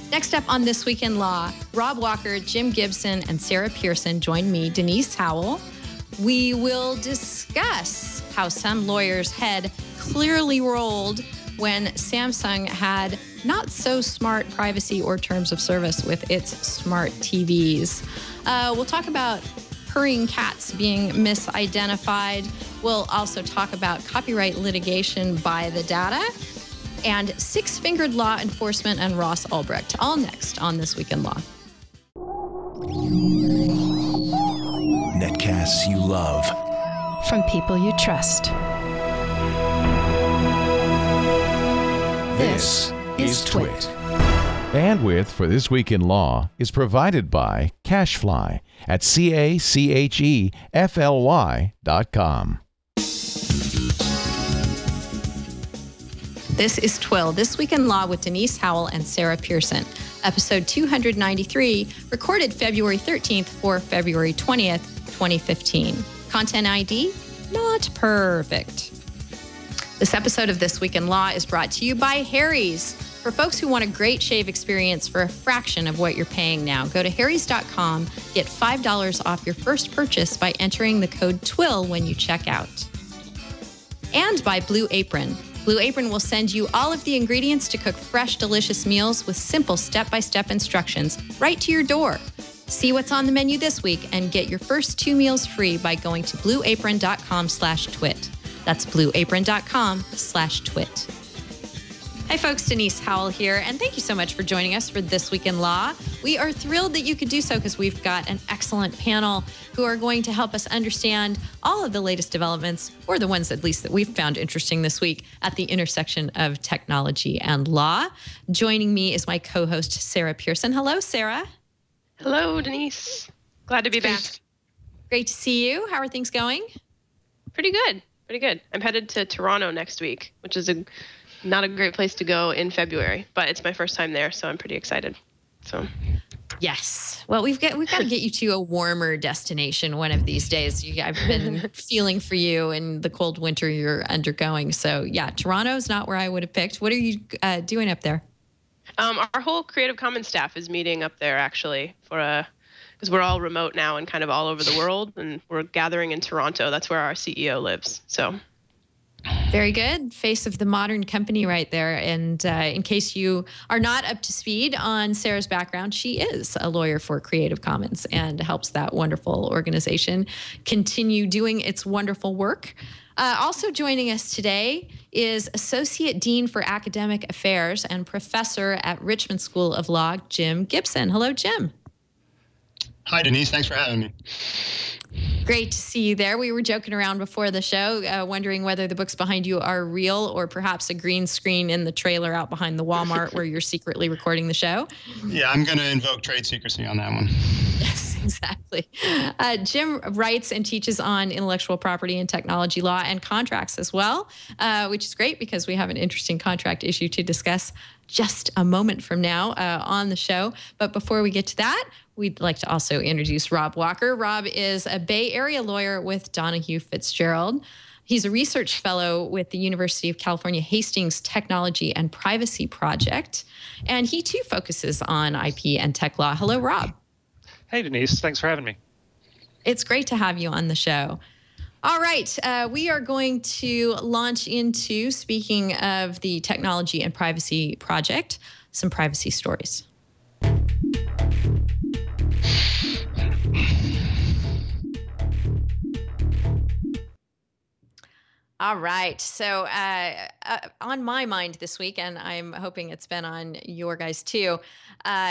Next up on This Week in Law, Rob Walker, Jim Gibson, and Sarah Pearson join me, Denise Howell. We will discuss how some lawyers' head clearly rolled when Samsung had not so smart privacy or terms of service with its smart TVs. We'll talk about purring cats being misidentified. We'll also talk about copyright litigation by the data and six-fingered law enforcement and Ross Ulbricht. All next on This Week in Law. Netcasts you love. From people you trust. This is TWiT. Bandwidth for This Week in Law is provided by CacheFly at CACHEFLY.com. This is TWiL, This Week in Law with Denise Howell and Sarah Pearson. Episode 293, recorded February 13th for February 20th, 2015. Content ID, not perfect. This episode of This Week in Law is brought to you by Harry's. For folks who want a great shave experience for a fraction of what you're paying now, go to harrys.com, get $5 off your first purchase by entering the code TWiL when you check out. And by Blue Apron. Blue Apron will send you all of the ingredients to cook fresh, delicious meals with simple step-by-step instructions right to your door. See what's on the menu this week and get your first 2 meals free by going to blueapron.com/twit. That's blueapron.com/twit. Hi folks, Denise Howell here, and thank you so much for joining us for This Week in Law. We are thrilled that you could do so because we've got an excellent panel who are going to help us understand all of the latest developments, or the ones at least that we've found interesting this week, at the intersection of technology and law. Joining me is my co-host, Sarah Pearson. Hello, Sarah. Hello, Denise. Glad to be back. Great to see you. How are things going? Pretty good. Pretty good. I'm headed to Toronto next week, which is not a great place to go in February, but it's my first time there, so I'm pretty excited. So, yes. Well, we've got to get you to a warmer destination one of these days. I've been feeling for you in the cold winter you're undergoing. So, yeah, Toronto's not where I would have picked. What are you doing up there? Our whole Creative Commons staff is meeting up there actually because we're all remote now and kind of all over the world, and we're gathering in Toronto. That's where our CEO lives. So. Very good. Face of the modern company right there. And in case you are not up to speed on Sarah's background, she is a lawyer for Creative Commons and helps that wonderful organization continue doing its wonderful work. Also joining us today is Associate Dean for Academic Affairs and Professor at Richmond School of Law, Jim Gibson. Hello, Jim. Hi, Denise. Thanks for having me. Great to see you there. We were joking around before the show, wondering whether the books behind you are real or perhaps a green screen in the trailer out behind the Walmart where you're secretly recording the show. Yeah, I'm going to invoke trade secrecy on that one. Yes, exactly. Jim writes and teaches on intellectual property and technology law and contracts as well, which is great because we have an interesting contract issue to discuss just a moment from now on the show. But before we get to that, we'd like to also introduce Rob Walker. Rob is a Bay Area lawyer with Donahue Fitzgerald. He's a research fellow with the University of California Hastings Technology and Privacy Project. And he too focuses on IP and tech law. Hello, Rob. Hey, Denise. Thanks for having me. It's great to have you on the show. All right, we are going to launch into, speaking of the Technology and Privacy Project, some privacy stories. All right. So on my mind this week, and I'm hoping it's been on your guys too,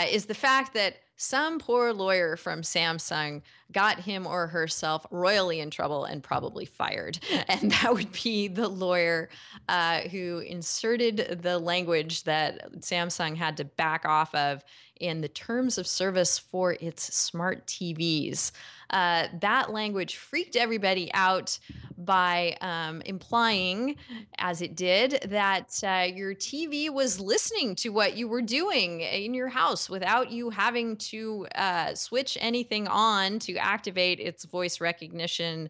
is the fact that some poor lawyer from Samsung got him or herself royally in trouble and probably fired. And that would be the lawyer who inserted the language that Samsung had to back off of in the terms of service for its smart TVs. That language freaked everybody out by implying, as it did, that your TV was listening to what you were doing in your house without you having to switch anything on to activate its voice recognition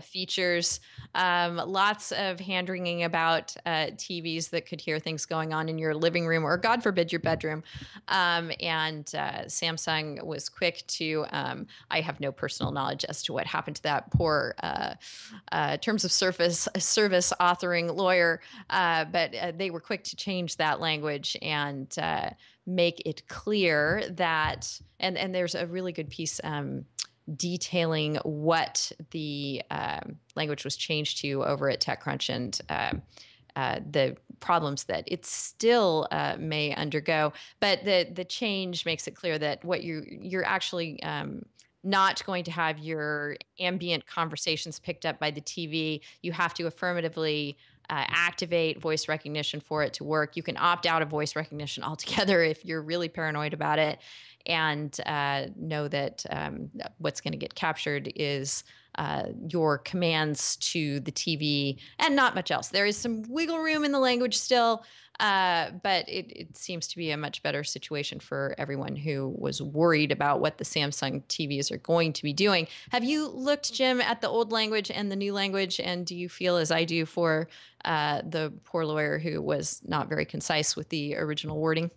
features. Lots of hand-wringing about TVs that could hear things going on in your living room or, God forbid, your bedroom. And Samsung was quick to, I have no personal knowledge as to what happened to that poor terms of service authoring lawyer, but they were quick to change that language and make it clear that, and there's a really good piece detailing what the language was changed to over at TechCrunch and the problems that it still may undergo. But the change makes it clear that what you're actually not going to have your ambient conversations picked up by the TV. You have to affirmatively activate voice recognition for it to work. You can opt out of voice recognition altogether if you're really paranoid about it, and know that what's going to get captured is your commands to the TV and not much else. There is some wiggle room in the language still, but it seems to be a much better situation for everyone who was worried about what the Samsung TVs are going to be doing. Have you looked, Jim, at the old language and the new language, and do you feel as I do for the poor lawyer who was not very concise with the original wording?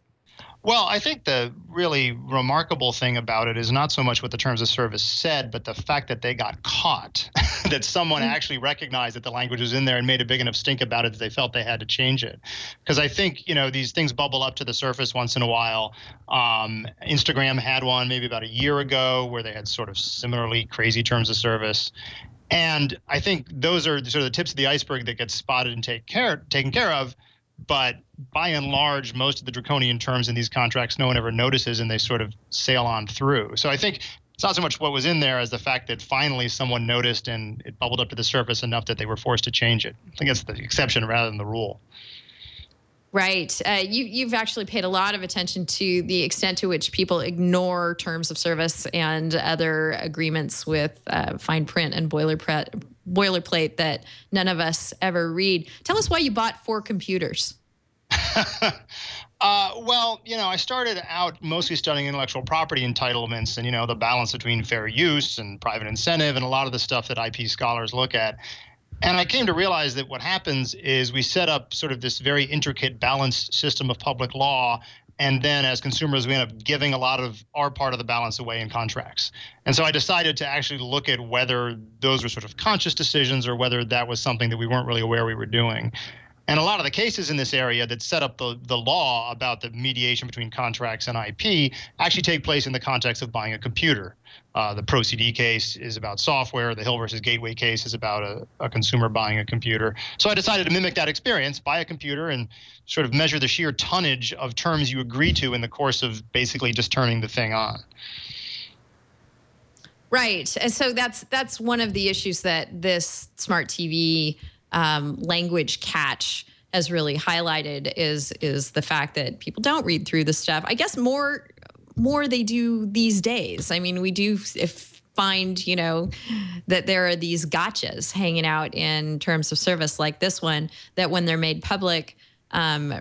Well, I think the really remarkable thing about it is not so much what the terms of service said, but the fact that they got caught, that someone actually recognized that the language was in there and made a big enough stink about it that they felt they had to change it. Because I think, these things bubble up to the surface once in a while. Instagram had one maybe about a year ago where they had sort of similarly crazy terms of service. And I think those are sort of the tips of the iceberg that get spotted and taken care of. But by and large, most of the draconian terms in these contracts, no one ever notices, and they sort of sail on through. So I think it's not so much what was in there as the fact that finally someone noticed and it bubbled up to the surface enough that they were forced to change it. I think that's the exception rather than the rule. Right. You've actually paid a lot of attention to the extent to which people ignore terms of service and other agreements with fine print and boilerplate that none of us ever read. Tell us why you bought 4 computers. Well, I started out mostly studying intellectual property entitlements and, the balance between fair use and private incentive and a lot of the stuff that IP scholars look at. And I came to realize that what happens is we set up sort of this very intricate balanced system of public law. And then as consumers, we end up giving a lot of our part of the balance away in contracts. And so I decided to actually look at whether those were sort of conscious decisions or whether that was something that we weren't really aware we were doing. And a lot of the cases in this area that set up the law about the mediation between contracts and IP actually take place in the context of buying a computer. The Pro-CD case is about software. The Hill versus Gateway case is about a consumer buying a computer. So I decided to mimic that experience, buy a computer, and sort of measure the sheer tonnage of terms you agree to in the course of basically just turning the thing on. Right. And so that's one of the issues that this smart TV language catch has really highlighted is the fact that people don't read through the stuff. I guess more they do these days. I mean, we do find, that there are these gotchas hanging out in terms of service like this one that when they're made public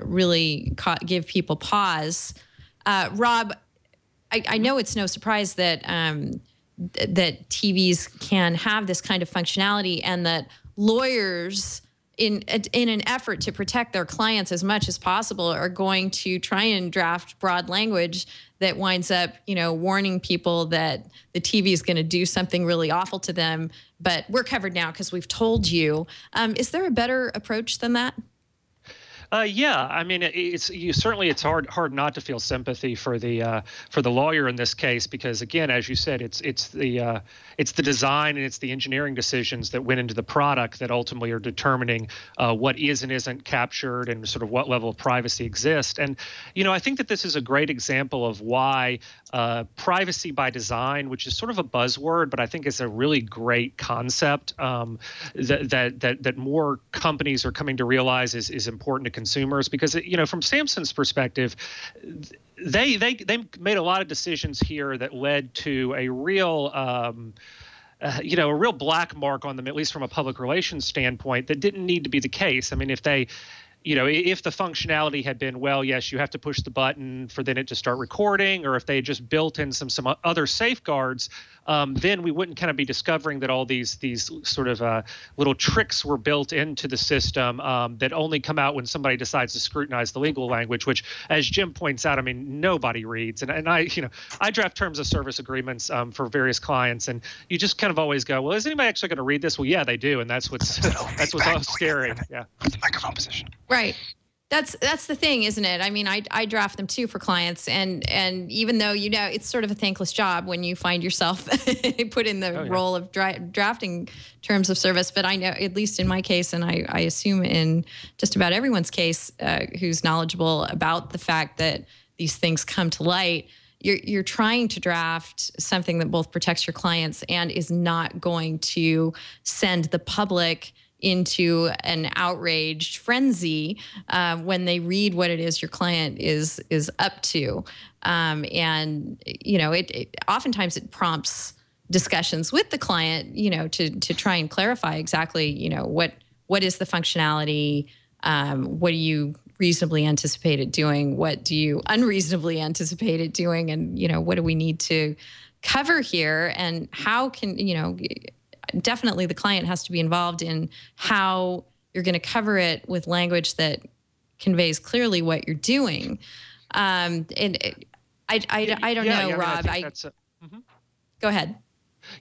really give people pause. Rob, I know it's no surprise that that TVs can have this kind of functionality and that lawyers in an effort to protect their clients as much as possible are going to try and draft broad language that winds up, warning people that the TV is going to do something really awful to them. But we're covered now because we've told you. Is there a better approach than that? Yeah, I mean, it's hard not to feel sympathy for the lawyer in this case because again, as you said, it's the design and it's the engineering decisions that went into the product that ultimately are determining what is and isn't captured and sort of what level of privacy exists. And I think that this is a great example of why privacy by design, which is sort of a buzzword, but I think it's a really great concept that more companies are coming to realize is important to consumers because from Samsung's perspective, they made a lot of decisions here that led to a real a real black mark on them, at least from a public relations standpoint, that didn't need to be the case. I mean, if the functionality had been, well, yes, you have to push the button for then it to start recording, or if they had just built in some other safeguards, then we wouldn't kind of be discovering that all these sort of little tricks were built into the system that only come out when somebody decides to scrutinize the legal language, which, as Jim points out, I mean, nobody reads. And I draft terms of service agreements for various clients, and you just kind of always go, well, is anybody actually going to read this? Well, yeah, they do, and that's what's all scary. Yeah. The microphone position. Right. That's the thing, isn't it? I mean, I draft them too for clients, and even though it's sort of a thankless job when you find yourself put in the role of drafting terms of service. But I know, at least in my case, and I assume in just about everyone's case who's knowledgeable about the fact that these things come to light, you're trying to draft something that both protects your clients and is not going to send the public into an outraged frenzy when they read what it is your client is up to. And, oftentimes it prompts discussions with the client, to try and clarify exactly, what is the functionality? What do you reasonably anticipate it doing? What do you unreasonably anticipate it doing? And, what do we need to cover here? And how can, definitely the client has to be involved in how you're going to cover it with language that conveys clearly what you're doing. And I don't know, Rob. Go ahead.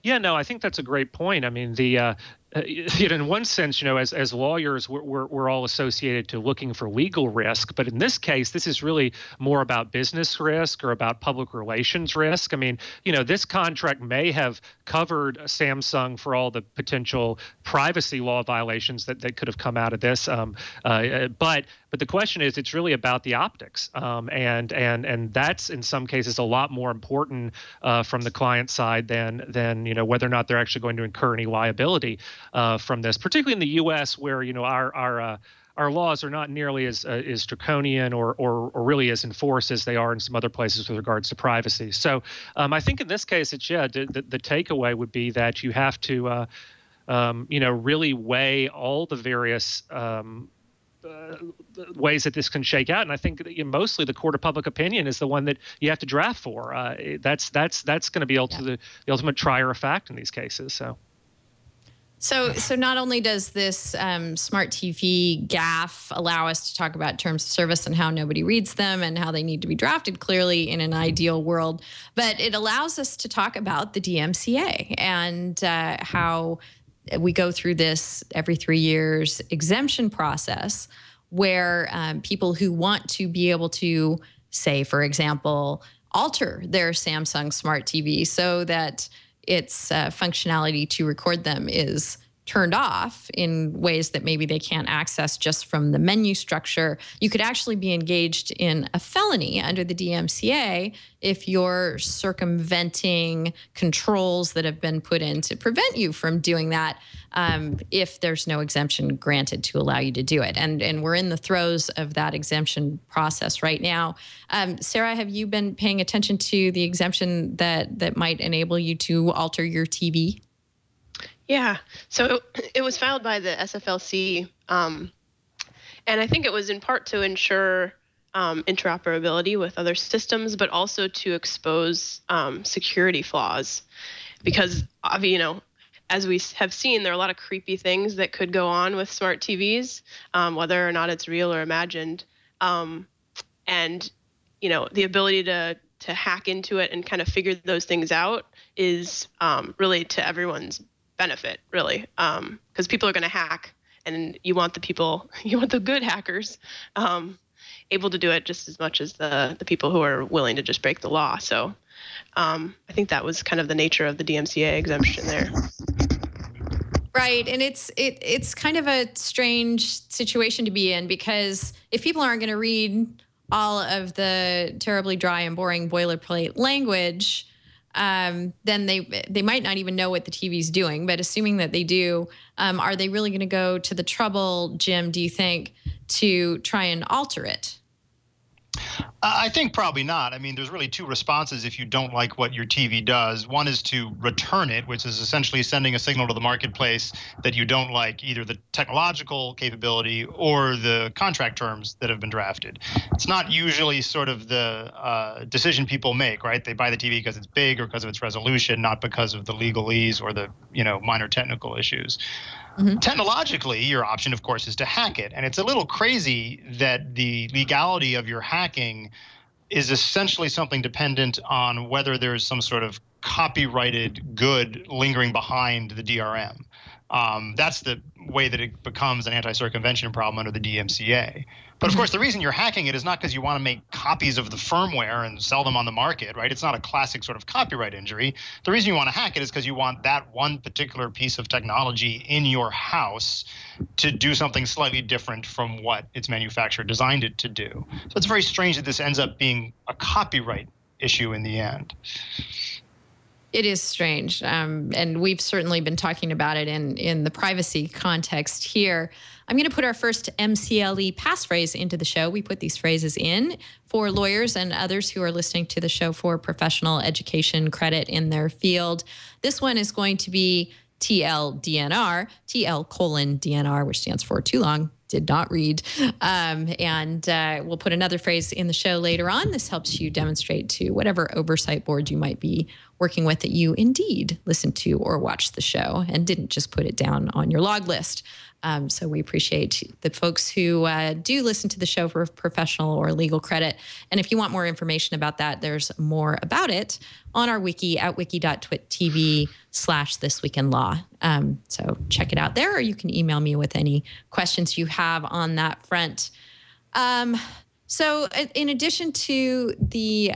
Yeah, no, I think that's a great point. I mean, in one sense, as lawyers, we're all associated to looking for legal risk. But in this case, this is really more about business risk or about public relations risk. I mean, this contract may have covered Samsung for all the potential privacy law violations that could have come out of this. But the question is, it's really about the optics, and that's in some cases a lot more important from the client side than whether or not they're actually going to incur any liability from this, particularly in the U.S., where our laws are not nearly as draconian or really as enforced as they are in some other places with regards to privacy. So I think in this case, the takeaway would be that you have to really weigh all the various ways that this can shake out, and I think that mostly the court of public opinion is the one that you have to draft for. That's going to be the ultimate trier of fact in these cases. So not only does this smart TV gaffe allow us to talk about terms of service and how nobody reads them and how they need to be drafted clearly in an ideal world, but it allows us to talk about the DMCA and how we go through this every 3 years exemption process where people who want to be able to, say, for example, alter their Samsung Smart TV so that its functionality to record them is turned off in ways that maybe they can't access just from the menu structure. You could actually be engaged in a felony under the DMCA if you're circumventing controls that have been put in to prevent you from doing that, if there's no exemption granted to allow you to do it. And we're in the throes of that exemption process right now. Sarah, have you been paying attention to the exemption that might enable you to alter your TV? Yeah, so it was filed by the SFLC, and I think it was in part to ensure interoperability with other systems, but also to expose security flaws, because as we have seen, there are a lot of creepy things that could go on with smart TVs, whether or not it's real or imagined, and the ability to hack into it and kind of figure those things out is really to everyone's benefit, really, because people are going to hack, and you want the good hackers able to do it just as much as the people who are willing to just break the law. So I think that was kind of the nature of the DMCA exemption there. Right, and it's kind of a strange situation to be in, because if people aren't going to read all of the terribly dry and boring boilerplate language, then they might not even know what the TV's doing. But assuming that they do, are they really going to go to the trouble, Jim, do you think, to try and alter it? I think probably not. I mean, there's really two responses if you don't like what your TV does. One is to return it, which is essentially sending a signal to the marketplace that you don't like either the technological capability or the contract terms that have been drafted. It's not usually sort of the decision people make, right? They buy the TV because it's big or because of its resolution, not because of the legalese or the, minor technical issues. Mm-hmm. Technologically, your option, of course, is to hack it. And it's a little crazy that the legality of your hacking is essentially something dependent on whether there's some sort of copyrighted good lingering behind the DRM. That's the way that it becomes an anti-circumvention problem under the DMCA. But of course, the reason you're hacking it is not because you want to make copies of the firmware and sell them on the market, right? It's not a classic sort of copyright injury. The reason you want to hack it is because you want that one particular piece of technology in your house to do something slightly different from what its manufacturer designed it to do. So it's very strange that this ends up being a copyright issue in the end. It is strange, and we've certainly been talking about it in the privacy context here. I'm going to put our first MCLE passphrase into the show. We put these phrases in for lawyers and others who are listening to the show for professional education credit in their field. This one is going to be TLDNR, TL:DNR, which stands for too long, did not read. We'll put another phrase in the show later on. This helps you demonstrate to whatever oversight board you might be working with that you indeed listened to or watched the show and didn't just put it down on your log list. So we appreciate the folks who do listen to the show for professional or legal credit. And if you want more information about that, there's more about it on our wiki at wiki.twit.tv/thisweekinlaw. So check it out there, or you can email me with any questions you have on that front. So in addition to the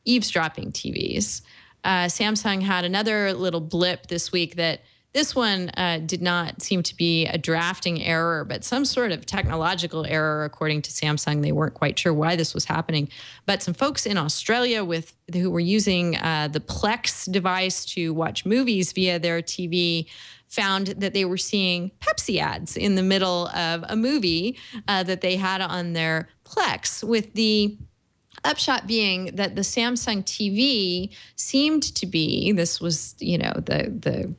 eavesdropping TVs, Samsung had another little blip this week that this one did not seem to be a drafting error, but some sort of technological error, according to Samsung. They weren't quite sure why this was happening. But some folks in Australia who were using the Plex device to watch movies via their TV found that they were seeing Pepsi ads in the middle of a movie that they had on their Plex, with the upshot being that the Samsung TV seemed to be, this was, the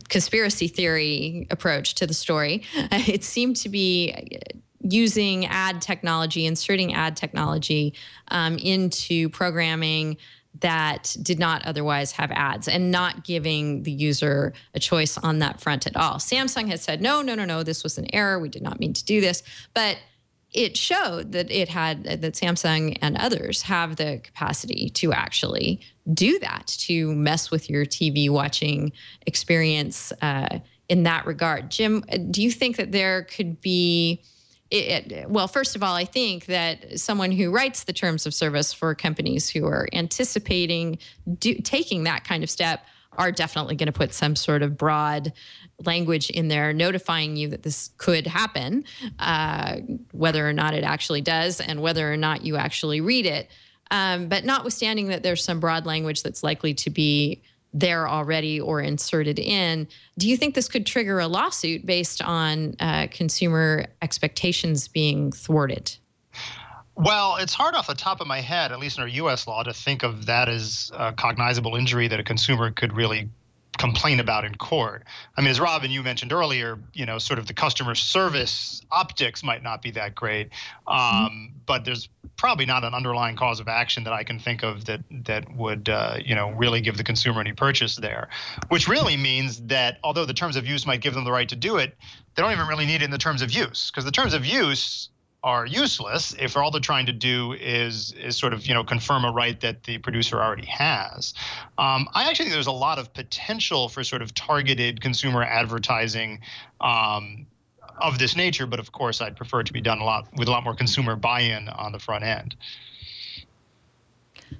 conspiracy theory approach to the story. It seemed to be using ad technology, inserting ad technology into programming that did not otherwise have ads, and not giving the user a choice on that front at all. Samsung has said, no, this was an error. We did not mean to do this. But it showed that that Samsung and others have the capacity to actually do that, to mess with your TV watching experience in that regard. Jim, do you think that there could be, well, first of all, I think that someone who writes the terms of service for companies who are anticipating taking that kind of step are definitely going to put some sort of broad language in there notifying you that this could happen, whether or not it actually does and whether or not you actually read it. But notwithstanding that there's some broad language that's likely to be there already or inserted in, do you think this could trigger a lawsuit based on consumer expectations being thwarted? Well, it's hard off the top of my head, at least in our U.S. law, to think of that as a cognizable injury that a consumer could really complain about in court. I mean, as Robin, you mentioned earlier, sort of the customer service optics might not be that great, but there's probably not an underlying cause of action that I can think of that would, really give the consumer any purchase there, which really means that although the terms of use might give them the right to do it, they don't even really need it in the terms of use, because the terms of use are useless if all they're trying to do is sort of, confirm a right that the producer already has. I actually think there's a lot of potential for sort of targeted consumer advertising of this nature, but of course I'd prefer it to be done with a lot more consumer buy-in on the front end.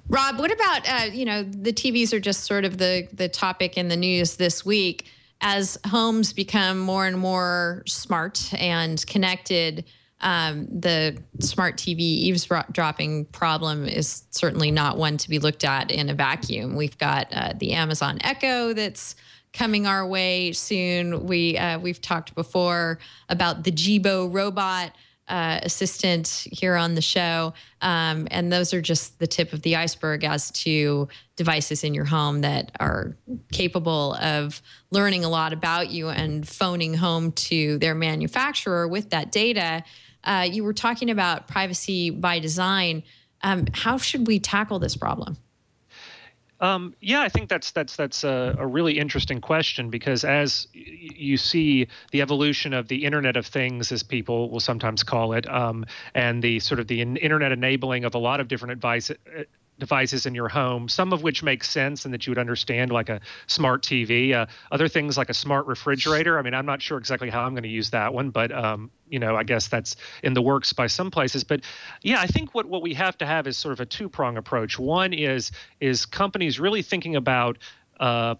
Rob, what about, the TVs are just sort of the topic in the news this week. As homes become more and more smart and connected, the smart TV eavesdropping problem is certainly not one to be looked at in a vacuum. We've got the Amazon Echo that's coming our way soon. We've talked before about the Jibo robot assistant here on the show. And those are just the tip of the iceberg as to devices in your home that are capable of learning a lot about you and phoning home to their manufacturer with that data. You were talking about privacy by design. How should we tackle this problem? Yeah, I think that's a really interesting question, because as you see the evolution of the Internet of Things, as people will sometimes call it, and the sort of the internet enabling of a lot of different devices in your home, some of which make sense and that you would understand, like a smart TV, other things like a smart refrigerator. I mean, I'm not sure exactly how I'm going to use that one, but I guess that's in the works by some places. But yeah, I think what we have to have is sort of a two-prong approach. One is companies really thinking about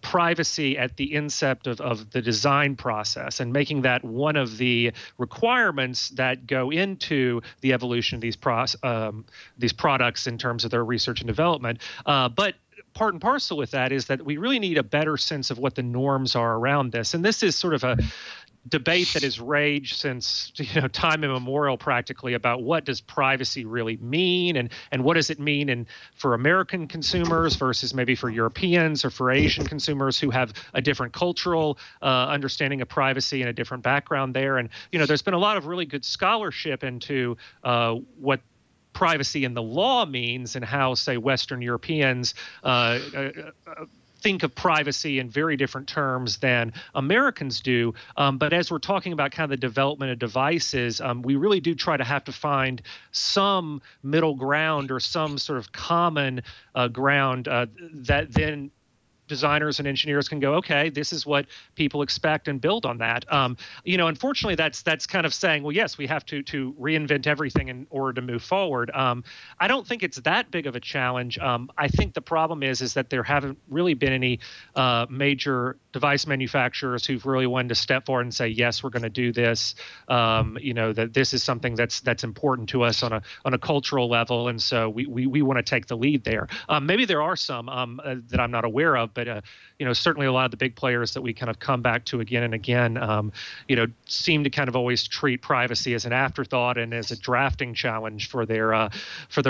privacy at the incept of the design process, and making that one of the requirements that go into the evolution of these products in terms of their research and development. But part and parcel with that is that we really need a better sense of what the norms are around this. And this is sort of a debate that has raged since time immemorial, practically, about what does privacy really mean, and what does it mean for American consumers versus maybe for Europeans or for Asian consumers who have a different cultural understanding of privacy and a different background there. And there's been a lot of really good scholarship into what privacy in the law means, and how, say, Western Europeans think of privacy in very different terms than Americans do. But as we're talking about kind of the development of devices, we really do have to find some middle ground, or some sort of common ground that then designers and engineers can go, okay, this is what people expect, and build on that. Unfortunately, that's kind of saying, well, yes, we have to reinvent everything in order to move forward. I don't think it's that big of a challenge. I think the problem is that there haven't really been any major device manufacturers who've really wanted to step forward and say, yes, we're going to do this. That this is something that's important to us on a cultural level, and so we want to take the lead there. Maybe there are some that I'm not aware of. But certainly a lot of the big players that we kind of come back to again and again, seem to kind of always treat privacy as an afterthought and as a drafting challenge for their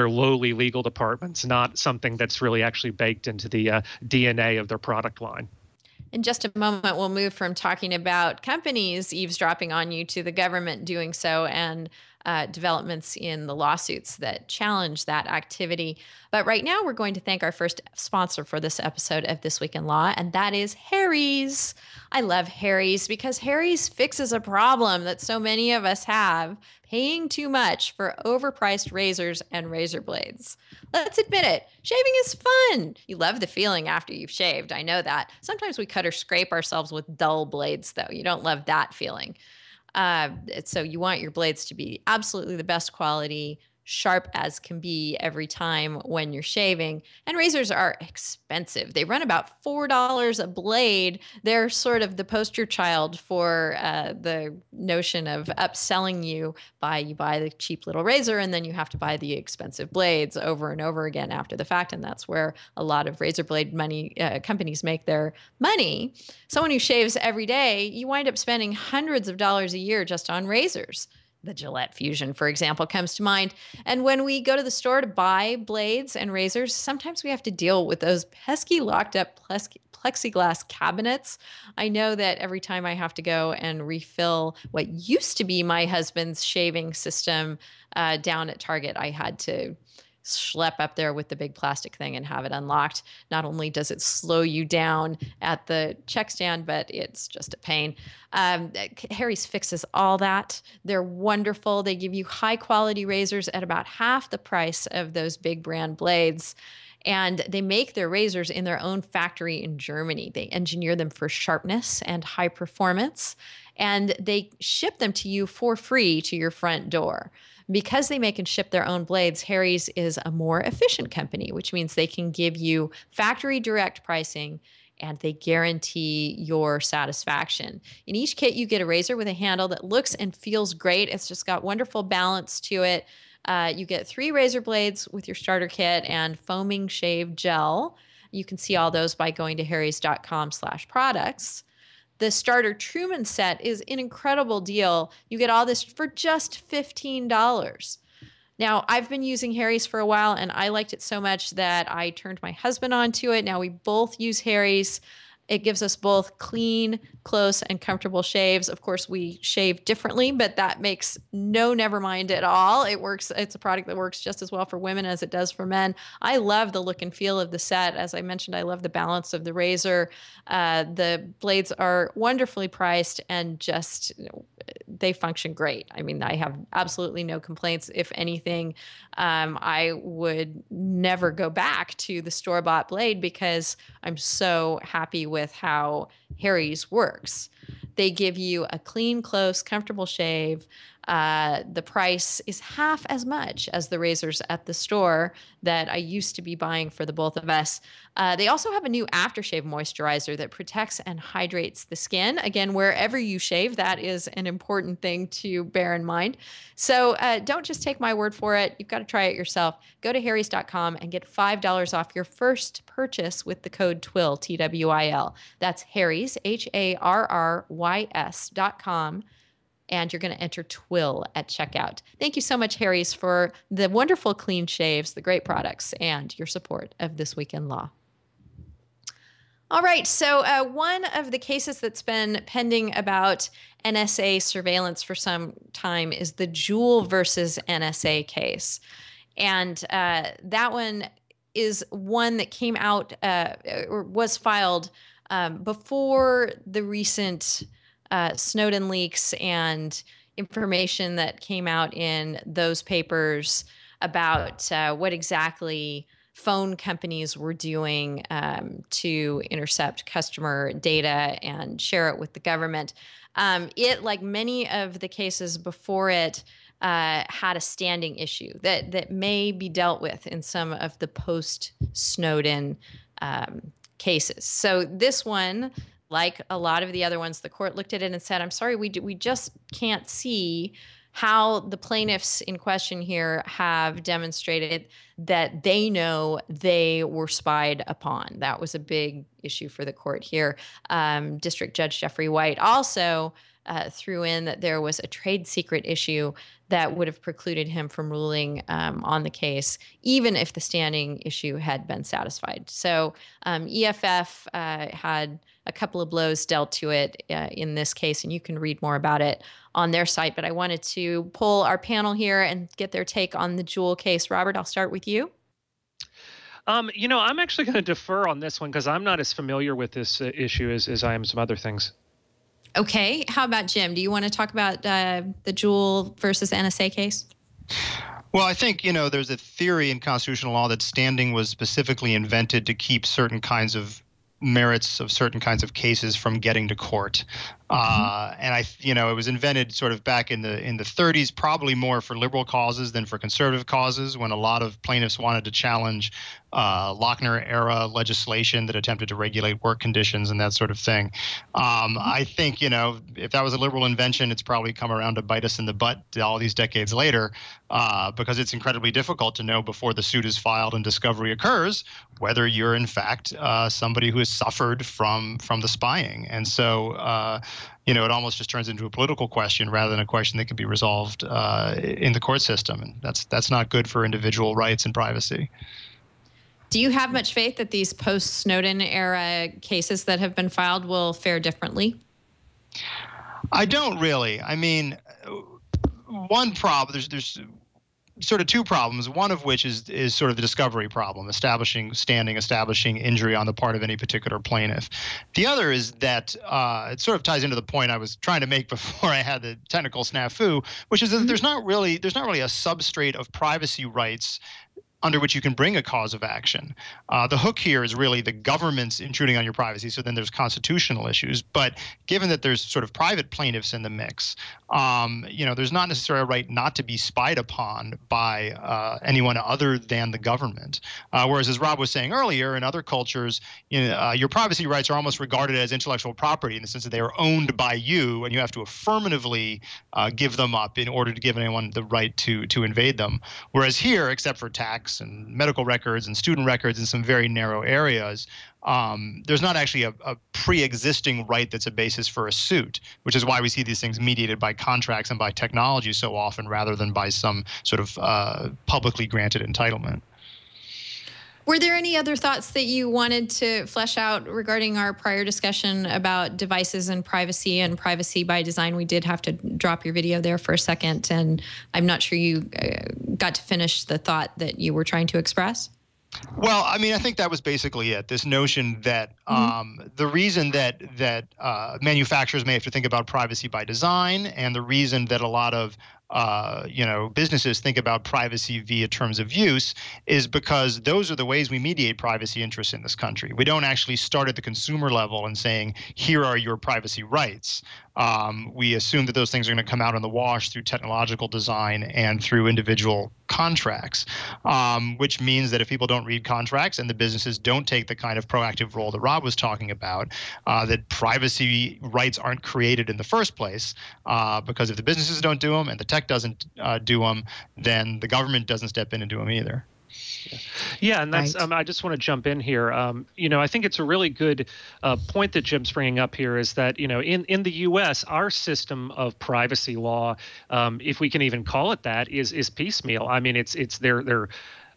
lowly legal departments, not something that's really actually baked into the DNA of their product line. In just a moment, we'll move from talking about companies eavesdropping on you to the government doing so, and developments in the lawsuits that challenge that activity. But right now, we're going to thank our first sponsor for this episode of This Week in Law, and that is Harry's. I love Harry's because Harry's fixes a problem that so many of us have: paying too much for overpriced razors and razor blades. Let's admit it, shaving is fun. You love the feeling after you've shaved. I know that. Sometimes we cut or scrape ourselves with dull blades, though. You don't love that feeling. So you want your blades to be absolutely the best quality, sharp as can be every time when you're shaving. And razors are expensive. They run about $4 a blade. They're sort of the poster child for the notion of upselling you buy the cheap little razor, and then you have to buy the expensive blades over and over again after the fact. And that's where a lot of razor blade companies make their money. Someone who shaves every day, you wind up spending hundreds of dollars a year just on razors. The Gillette Fusion, for example, comes to mind. And when we go to the store to buy blades and razors, sometimes we have to deal with those pesky locked up plexiglass cabinets. I know that every time I have to go and refill what used to be my husband's shaving system down at Target, I had to schlep up there with the big plastic thing and have it unlocked. Not only does it slow you down at the check stand, but it's just a pain. Harry's fixes all that. They're wonderful. They give you high quality razors at about half the price of those big brand blades. And they make their razors in their own factory in Germany. They engineer them for sharpness and high performance, and they ship them to you for free to your front door. Because they make and ship their own blades, Harry's is a more efficient company, which means they can give you factory direct pricing, and they guarantee your satisfaction. In each kit, you get a razor with a handle that looks and feels great. It's just got wonderful balance to it. You get 3 razor blades with your starter kit and foaming shave gel. You can see all those by going to harrys.com/products. The starter Truman set is an incredible deal. You get all this for just $15. Now, I've been using Harry's for a while, and I liked it so much that I turned my husband onto it. Now we both use Harry's. It gives us both clean, close, and comfortable shaves. Of course, we shave differently, but that makes no never mind at all. It works. It's a product that works just as well for women as it does for men. I love the look and feel of the set. As I mentioned, I love the balance of the razor. The blades are wonderfully priced and just, they function great. I mean, I have absolutely no complaints. If anything, I would never go back to the store-bought blade because I'm so happy with how Harry's works. They give you a clean, close, comfortable shave. The price is half as much as the razors at the store that I used to be buying for the both of us. They also have a new aftershave moisturizer that protects and hydrates the skin. Again, wherever you shave, that is an important thing to bear in mind. So don't just take my word for it. You've got to try it yourself. Go to harrys.com and get $5 off your first purchase with the code TWiL, TWiL. That's Harrys, HARRYS.com. And you're going to enter TWiL at checkout. Thank you so much, Harry's, for the wonderful clean shaves, the great products, and your support of This Week in Law. All right, so one of the cases that's been pending about NSA surveillance for some time is the TWiL versus NSA case. And that one is one that came out or was filed before the recent Snowden leaks and information that came out in those papers about what exactly phone companies were doing to intercept customer data and share it with the government. It, like many of the cases before it, had a standing issue that may be dealt with in some of the post-Snowden cases. So this one, like a lot of the other ones, the court looked at it and said, I'm sorry, we just can't see how the plaintiffs in question here have demonstrated that they know they were spied upon. That was a big issue for the court here. District Judge Jeffrey White also threw in that there was a trade secret issue that would have precluded him from ruling on the case, even if the standing issue had been satisfied. So EFF had a couple of blows dealt to it in this case, and you can read more about it on their site. But I wanted to poll our panel here and get their take on the TWiL case. Robert, I'll start with you. You know, I'm actually going to defer on this one because I'm not as familiar with this issue as I am some other things. Okay. How about Jim? Do you want to talk about the TWiL versus NSA case? Well, I think, you know, there's a theory in constitutional law that standing was specifically invented to keep certain kinds of merits of certain kinds of cases from getting to court. And it was invented sort of back in the 30s, probably more for liberal causes than for conservative causes, when a lot of plaintiffs wanted to challenge Lochner-era legislation that attempted to regulate work conditions and that sort of thing. I think, you know, if that was a liberal invention, it's probably come around to bite us in the butt all these decades later, because it's incredibly difficult to know before the suit is filed and discovery occurs whether you're in fact somebody who has suffered from the spying. And so, you know, it almost just turns into a political question rather than a question that can be resolved in the court system. And that's not good for individual rights and privacy. Do you have much faith that these post-Snowden era cases that have been filed will fare differently? I don't really. I mean, one problem, there's sort of two problems, one of which is sort of the discovery problem, establishing injury on the part of any particular plaintiff. The other is that it sort of ties into the point I was trying to make before I had the technical snafu, which is that there's not really a substrate of privacy rights under which you can bring a cause of action. The hook here is really the government's intruding on your privacy, so then there's constitutional issues. But given that there's sort of private plaintiffs in the mix, there's not necessarily a right not to be spied upon by anyone other than the government. Whereas, as Rob was saying earlier, in other cultures, your privacy rights are almost regarded as intellectual property in the sense that they are owned by you, and you have to affirmatively give them up in order to give anyone the right to invade them. Whereas here, except for tax contracts and medical records and student records in some very narrow areas, there's not actually a pre-existing right that's a basis for a suit, which is why we see these things mediated by contracts and by technology so often rather than by some sort of publicly granted entitlement. Were there any other thoughts that you wanted to flesh out regarding our prior discussion about devices and privacy by design? We did have to drop your video there for a second, and I'm not sure you got to finish the thought that you were trying to express. Well, I mean, I think that was basically it. This notion that the reason that manufacturers may have to think about privacy by design, and the reason that a lot of businesses think about privacy via terms of use is because those are the ways we mediate privacy interests in this country. We don't actually start at the consumer level and saying, here are your privacy rights. We assume that those things are going to come out in the wash through technological design and through individual contracts, which means that if people don't read contracts and the businesses don't take the kind of proactive role that Rob was talking about, that privacy rights aren't created in the first place, because if the businesses don't do them and the tech doesn't do them, then the government doesn't step in and do them either. Yeah, and that's. Right. I just want to jump in here. I think it's a really good point that Jim's bringing up here is that in the U.S. our system of privacy law, if we can even call it that, is piecemeal. I mean, it's their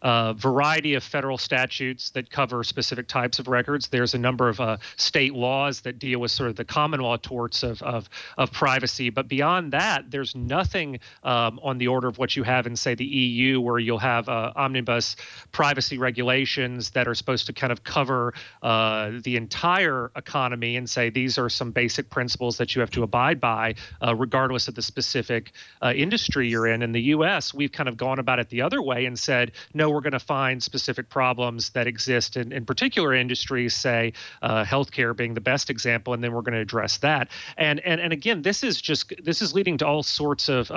variety of federal statutes that cover specific types of records. There's a number of state laws that deal with sort of the common law torts of privacy. But beyond that, there's nothing on the order of what you have in, say, the EU, where you'll have omnibus privacy regulations that are supposed to kind of cover the entire economy and say these are some basic principles that you have to abide by, regardless of the specific industry you're in. In the U.S., we've kind of gone about it the other way and said, no, we're going to find specific problems that exist in particular industries, say healthcare being the best example, and then we're going to address that. And again, this is leading to all sorts of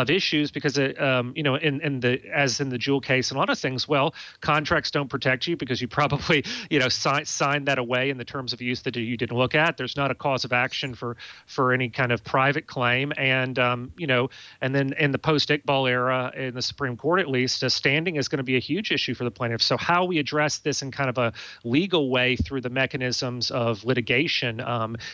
issues because as in the Juul case and a lot of things, well, contracts don't protect you because you probably signed that away in the terms of use that you didn't look at. There's not a cause of action for any kind of private claim, and and then in the post-Iqbal era in the Supreme Court, at least, standing is going to be a huge issue for the plaintiffs. So how we address this in kind of a legal way through the mechanisms of litigation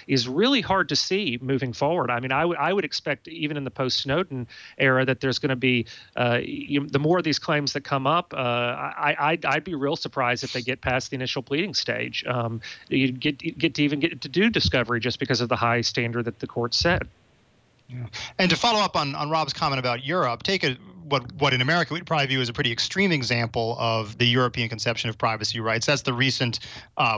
is really hard to see moving forward. I mean, I would expect even in the post-Snowden era that there's going to be the more of these claims that come up, I'd be real surprised if they get past the initial pleading stage. You get to do discovery just because of the high standard that the court set. Yeah. And to follow up on Rob's comment about Europe, take what in America we'd probably view as a pretty extreme example of the European conception of privacy rights. That's the recent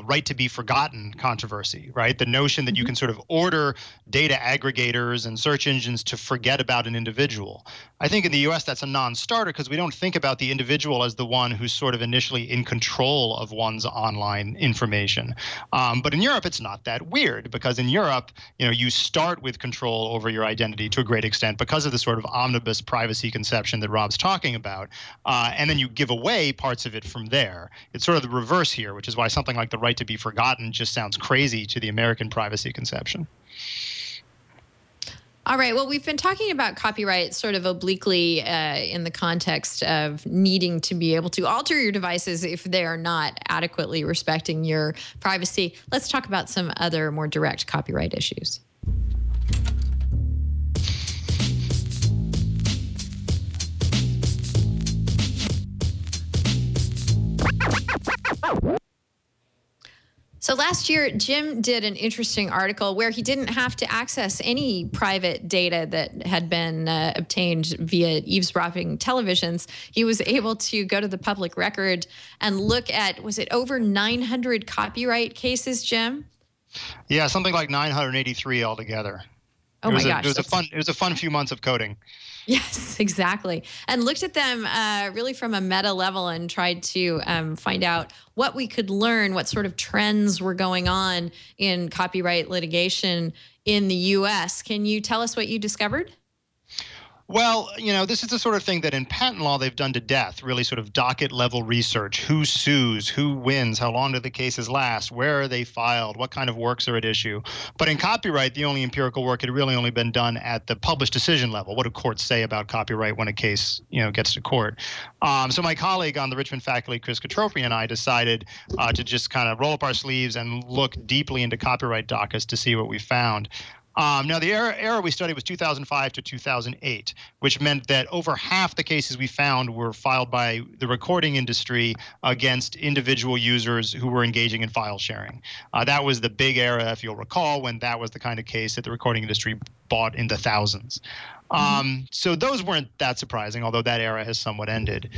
right to be forgotten controversy, right? The notion that you can sort of order data aggregators and search engines to forget about an individual. I think in the US that's a non-starter because we don't think about the individual as the one who's sort of initially in control of one's online information. But in Europe, it's not that weird because in Europe, you start with control over your identity to a great extent because of the sort of omnibus privacy conception that Rob's talking about, and then you give away parts of it from there. It's sort of the reverse here, which is why something like the right to be forgotten just sounds crazy to the American privacy conception. All right. Well, we've been talking about copyright sort of obliquely in the context of needing to be able to alter your devices if they are not adequately respecting your privacy. Let's talk about some other more direct copyright issues. So last year, Jim did an interesting article where he didn't have to access any private data that had been obtained via eavesdropping televisions. He was able to go to the public record and look at, was it over 900 copyright cases, Jim? Yeah, something like 983 altogether. Oh my gosh. It was a fun few months of coding. Yes, exactly. And looked at them really from a meta level and tried to find out what we could learn, what sort of trends were going on in copyright litigation in the U.S. Can you tell us what you discovered? Well, this is the sort of thing that in patent law they've done to death, really sort of docket level research. Who sues? Who wins? How long do the cases last? Where are they filed? What kind of works are at issue? But in copyright, the only empirical work had really only been done at the published decision level. What do courts say about copyright when a case, gets to court? So my colleague on the Richmond faculty, Chris Katropri, and I decided to just kind of roll up our sleeves and look deeply into copyright dockets to see what we found. Now, the era we studied was 2005 to 2008, which meant that over half the cases we found were filed by the recording industry against individual users who were engaging in file sharing. That was the big era, if you'll recall, when that was the kind of case that the recording industry bought in the thousands. So those weren't that surprising, although that era has somewhat ended.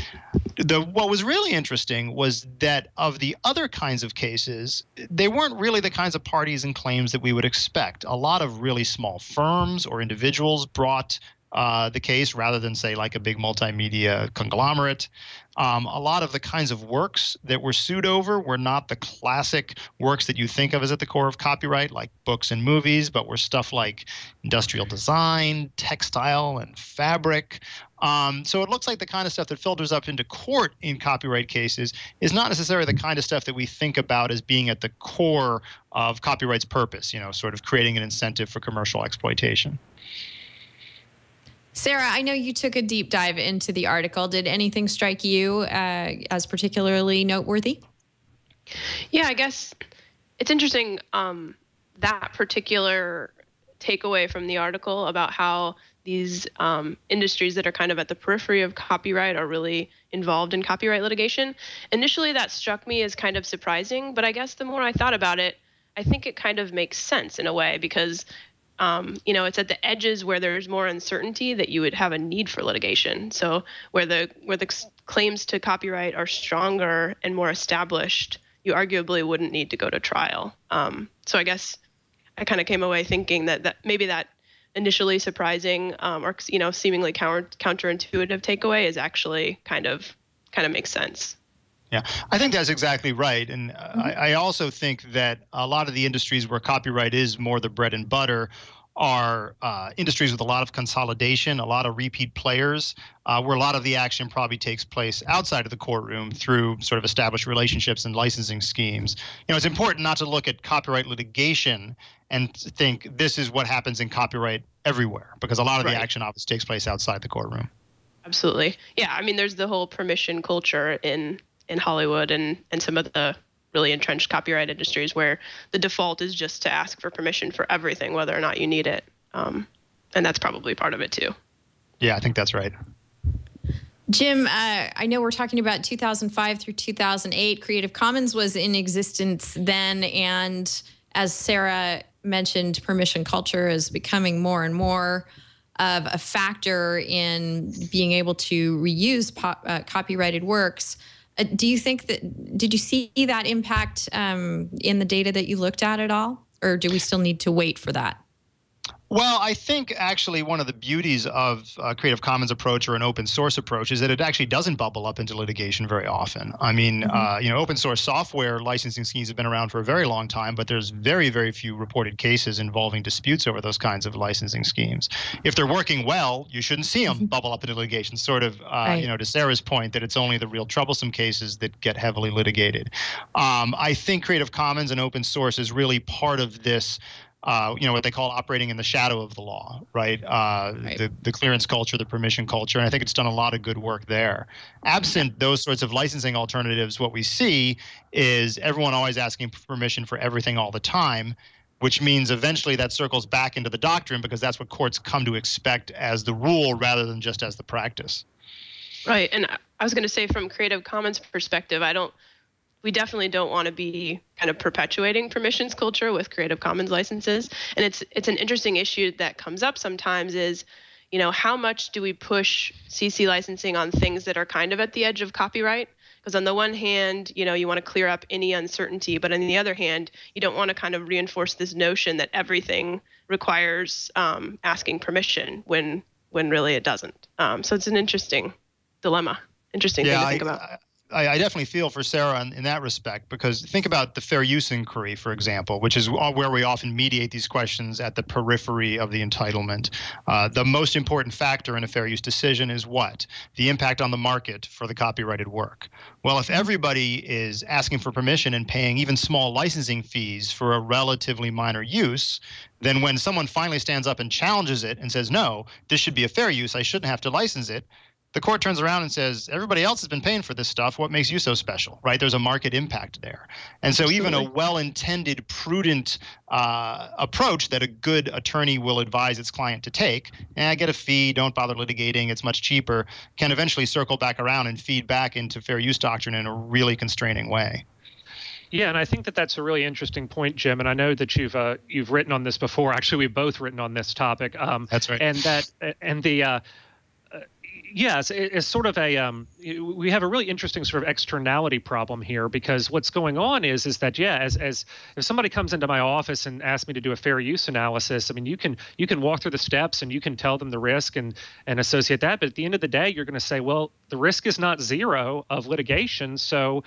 What was really interesting was that of the other kinds of cases, they weren't really the kinds of parties and claims that we would expect. A lot of really small firms or individuals brought the case rather than, say, like a big multimedia conglomerate. A lot of the kinds of works that were sued over were not the classic works that you think of as at the core of copyright, like books and movies, but were stuff like industrial design, textile, and fabric. So it looks like the kind of stuff that filters up into court in copyright cases is not necessarily the kind of stuff that we think about as being at the core of copyright's purpose, sort of creating an incentive for commercial exploitation. Sarah, I know you took a deep dive into the article. Did anything strike you as particularly noteworthy? Yeah, I guess it's interesting, that particular takeaway from the article about how these industries that are kind of at the periphery of copyright are really involved in copyright litigation. Initially, that struck me as kind of surprising, but I guess the more I thought about it, I think it kind of makes sense in a way because it's at the edges where there's more uncertainty that you would have a need for litigation. So where the claims to copyright are stronger and more established, you arguably wouldn't need to go to trial. So I guess I kind of came away thinking that maybe that initially surprising or seemingly counterintuitive takeaway is actually kind of makes sense. Yeah, I think that's exactly right. And I also think that a lot of the industries where copyright is more the bread and butter are industries with a lot of consolidation, a lot of repeat players, where a lot of the action probably takes place outside of the courtroom through sort of established relationships and licensing schemes. It's important not to look at copyright litigation and think this is what happens in copyright everywhere, because a lot of the action obviously takes place outside the courtroom. Absolutely. Yeah, I mean, there's the whole permission culture in Hollywood and some of the really entrenched copyright industries where the default is just to ask for permission for everything, whether or not you need it. And that's probably part of it too. Yeah, I think that's right. Jim, I know we're talking about 2005 through 2008. Creative Commons was in existence then. And as Sarah mentioned, permission culture is becoming more and more of a factor in being able to reuse copyrighted works. Do you think did you see that impact in the data that you looked at all? Or do we still need to wait for that? Well, I think actually one of the beauties of a Creative Commons approach or an open source approach is that it actually doesn't bubble up into litigation very often. I mean, open source software licensing schemes have been around for a very long time, but there's very, very few reported cases involving disputes over those kinds of licensing schemes. If they're working well, you shouldn't see them bubble up into litigation, sort of, to Sarah's point that it's only the real troublesome cases that get heavily litigated. I think Creative Commons and open source is really part of this what they call operating in the shadow of the law, right? The clearance culture, the permission culture, and I think it's done a lot of good work there. Absent those sorts of licensing alternatives, what we see is everyone always asking permission for everything all the time, which means eventually that circles back into the doctrine because that's what courts come to expect as the rule rather than just as the practice. Right, and I was going to say from Creative Commons perspective, we definitely don't want to be kind of perpetuating permissions culture with Creative Commons licenses. And it's an interesting issue that comes up sometimes is, how much do we push CC licensing on things that are kind of at the edge of copyright? Because on the one hand, you want to clear up any uncertainty, but on the other hand, you don't want to kind of reinforce this notion that everything requires asking permission when really it doesn't. So it's an interesting dilemma, interesting thing to think about. I definitely feel for Sarah in that respect, because think about the fair use inquiry, for example, which is where we often mediate these questions at the periphery of the entitlement. The most important factor in a fair use decision is what? The impact on the market for the copyrighted work. Well, if everybody is asking for permission and paying even small licensing fees for a relatively minor use, then when someone finally stands up and challenges it and says, no, this should be a fair use, I shouldn't have to license it, the court turns around and says, everybody else has been paying for this stuff. What makes you so special, right? There's a market impact there. And so even a well-intended, prudent approach that a good attorney will advise its client to take, get a fee, don't bother litigating, it's much cheaper, can eventually circle back around and feed back into fair use doctrine in a really constraining way. Yeah, and I think that that's a really interesting point, Jim. And I know that you've written on this before. Actually, we've both written on this topic. That's right. Yes, it's sort of we have a really interesting sort of externality problem here, because what's going on is that, as if somebody comes into my office and asks me to do a fair use analysis, I mean, you can walk through the steps and you can tell them the risk and associate that. But at the end of the day, you're going to say, well, the risk is not zero of litigation. So,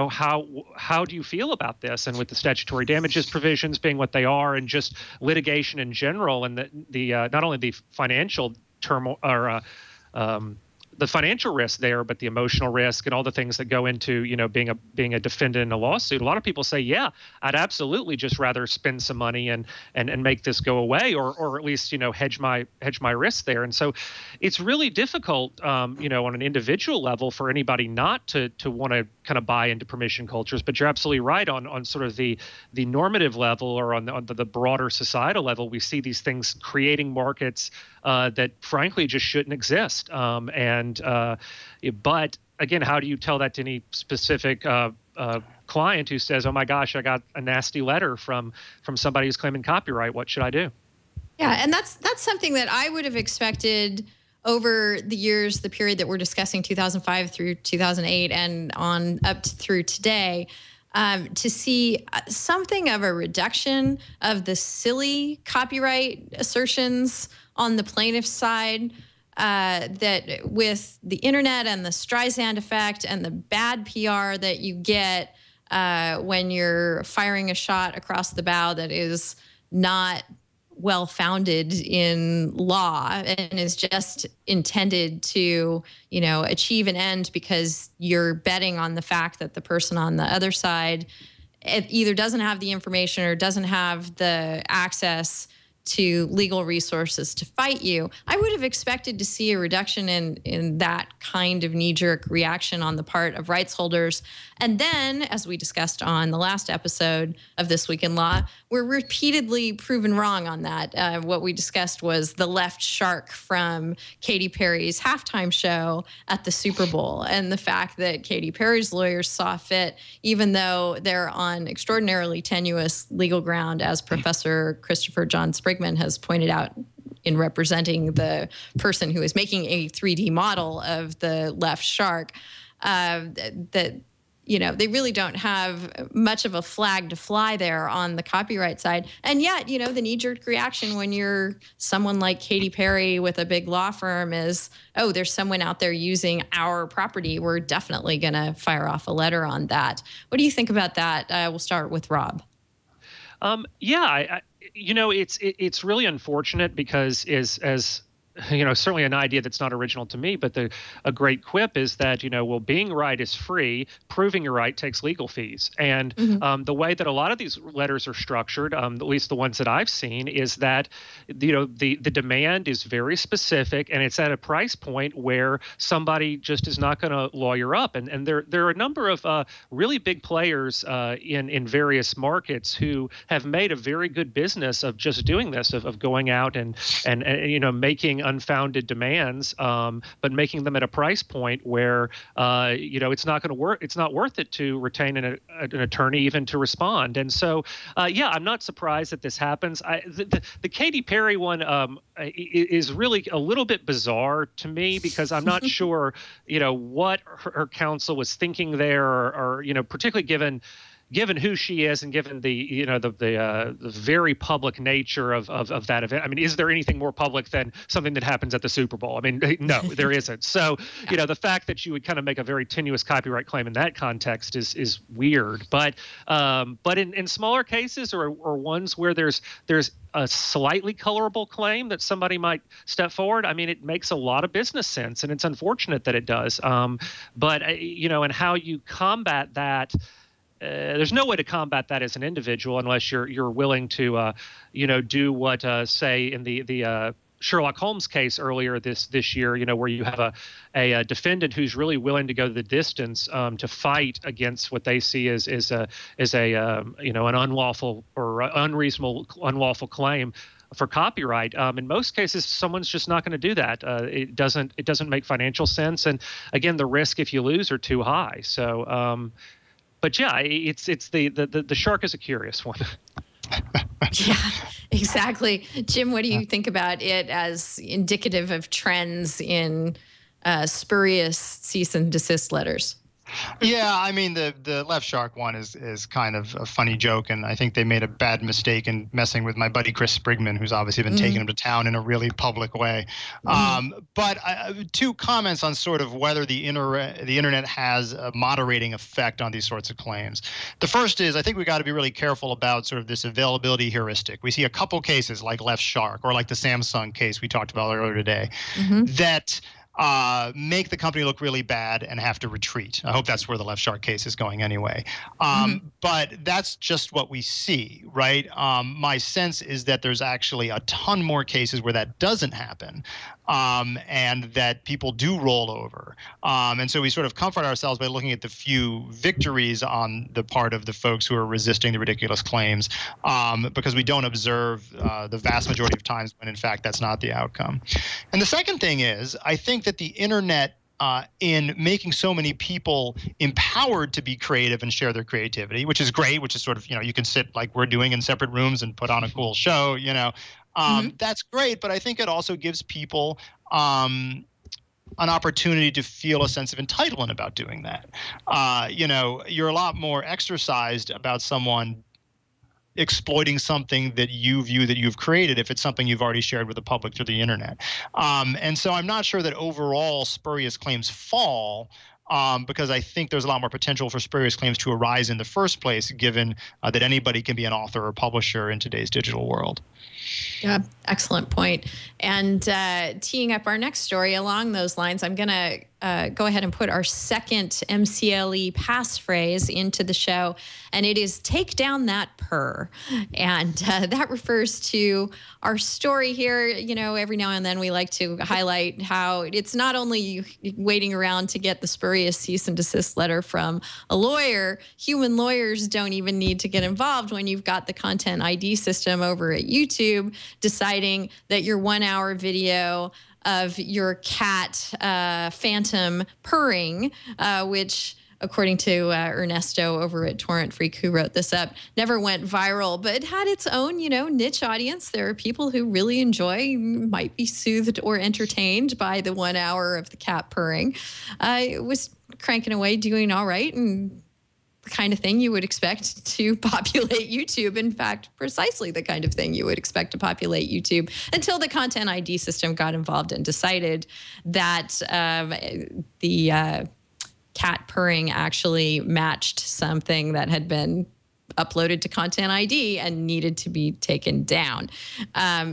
how do you feel about this? And with the statutory damages provisions being what they are, and just litigation in general, and the not only the financial turmoil or the financial risk there, but the emotional risk and all the things that go into, being a defendant in a lawsuit. A lot of people say, yeah, I'd absolutely just rather spend some money and make this go away, or at least, hedge my risk there. And so it's really difficult, on an individual level for anybody not to want to kind of buy into permission cultures. But you're absolutely right on sort of the normative level, or on the broader societal level. We see these things creating markets that frankly just shouldn't exist. But again, how do you tell that to any specific client who says, "Oh my gosh, I got a nasty letter from somebody who's claiming copyright. What should I do?" Yeah, and that's something that I would have expected over the years, the period that we're discussing, 2005 through 2008, and on up through today. To see something of a reduction of the silly copyright assertions on the plaintiff's side, that with the internet and the Streisand effect and the bad PR that you get when you're firing a shot across the bow that is not well-founded in law and is just intended to, achieve an end because you're betting on the fact that the person on the other side either doesn't have the information or doesn't have the access to legal resources to fight you. I would have expected to see a reduction in that kind of knee-jerk reaction on the part of rights holders. And then, as we discussed on the last episode of This Week in Law, we're repeatedly proven wrong on that. What we discussed was the left shark from Katy Perry's halftime show at the Super Bowl, and the fact that Katy Perry's lawyers saw fit, even though they're on extraordinarily tenuous legal ground, as Professor Christopher John Sprigman has pointed out in representing the person who is making a 3D model of the left shark, that they really don't have much of a flag to fly there on the copyright side. And yet, the knee-jerk reaction when you're someone like Katy Perry with a big law firm is, oh, there's someone out there using our property. We're definitely going to fire off a letter on that. What do you think about that? We'll start with Rob. It's really unfortunate, because as certainly an idea that's not original to me, but a great quip is that, being right is free, proving you're right takes legal fees. And the way that a lot of these letters are structured, at least the ones that I've seen, is that, the demand is very specific, and it's at a price point where somebody just is not going to lawyer up. And there are a number of really big players in various markets who have made a very good business of just doing this, of going out and making unfounded demands, but making them at a price point where it's not going to work. It's not worth it to retain an attorney even to respond. And so, I'm not surprised that this happens. The Katy Perry one is really a little bit bizarre to me, because I'm not sure, what her counsel was thinking there, or particularly given, given who she is and given the the very public nature of that event, I mean, is there anything more public than something that happens at the Super Bowl? I mean, no, there isn't. So, the fact that you would kind of make a very tenuous copyright claim in that context is weird. But in smaller cases or ones where there's a slightly colorable claim that somebody might step forward, I mean, it makes a lot of business sense, and it's unfortunate that it does. But and how you combat that. There's no way to combat that as an individual unless you're willing to, do what, say, in the Sherlock Holmes case earlier this year, where you have a defendant who's really willing to go the distance to fight against what they see as an unlawful or unlawful claim for copyright. In most cases, someone's just not going to do that. It doesn't make financial sense, and again, the risk if you lose are too high. So. But yeah, it's the shark is a curious one. Yeah, exactly. Jim, what do you think about it as indicative of trends in spurious cease and desist letters? Yeah, I mean, the left shark one is kind of a funny joke, and I think they made a bad mistake in messing with my buddy Chris Sprigman, who's obviously been taking him to town in a really public way. But two comments on sort of whether the internet has a moderating effect on these sorts of claims. The first is I think we got to be really careful about sort of this availability heuristic. We see a couple cases like left shark or like the Samsung case we talked about earlier today that make the company look really bad and have to retreat. I hope that's where the left shark case is going anyway. But that's just what we see, right? My sense is that there's actually a ton more cases where that doesn't happen and that people do roll over. And so we sort of comfort ourselves by looking at the few victories on the part of the folks who are resisting the ridiculous claims because we don't observe the vast majority of times when, in fact, that's not the outcome. And the second thing is, I think that the internet in making so many people empowered to be creative and share their creativity, which is great, which is sort of, you can sit like we're doing in separate rooms and put on a cool show, that's great. But I think it also gives people an opportunity to feel a sense of entitlement about doing that. You're a lot more exercised about someone exploiting something that you view that you've created if it's something you've already shared with the public through the internet. And so I'm not sure that overall spurious claims fall because I think there's a lot more potential for spurious claims to arise in the first place, given that anybody can be an author or publisher in today's digital world. Yeah, excellent point. And teeing up our next story along those lines, I'm going to go ahead and put our second MCLE passphrase into the show, and it is "take down that purr." And that refers to our story here. Every now and then we like to highlight how it's not only waiting around to get the spurious cease and desist letter from a lawyer. Human lawyers don't even need to get involved when you've got the content ID system over at YouTube deciding that your 1-hour video of your cat phantom purring, which, according to Ernesto over at Torrent Freak, who wrote this up, never went viral, but it had its own, niche audience. There are people who really might be soothed or entertained by the 1 hour of the cat purring. It was cranking away, doing all right, and the kind of thing you would expect to populate YouTube. In fact, precisely the kind of thing you would expect to populate YouTube, until the Content ID system got involved and decided that the cat purring actually matched something that had been uploaded to Content ID and needed to be taken down.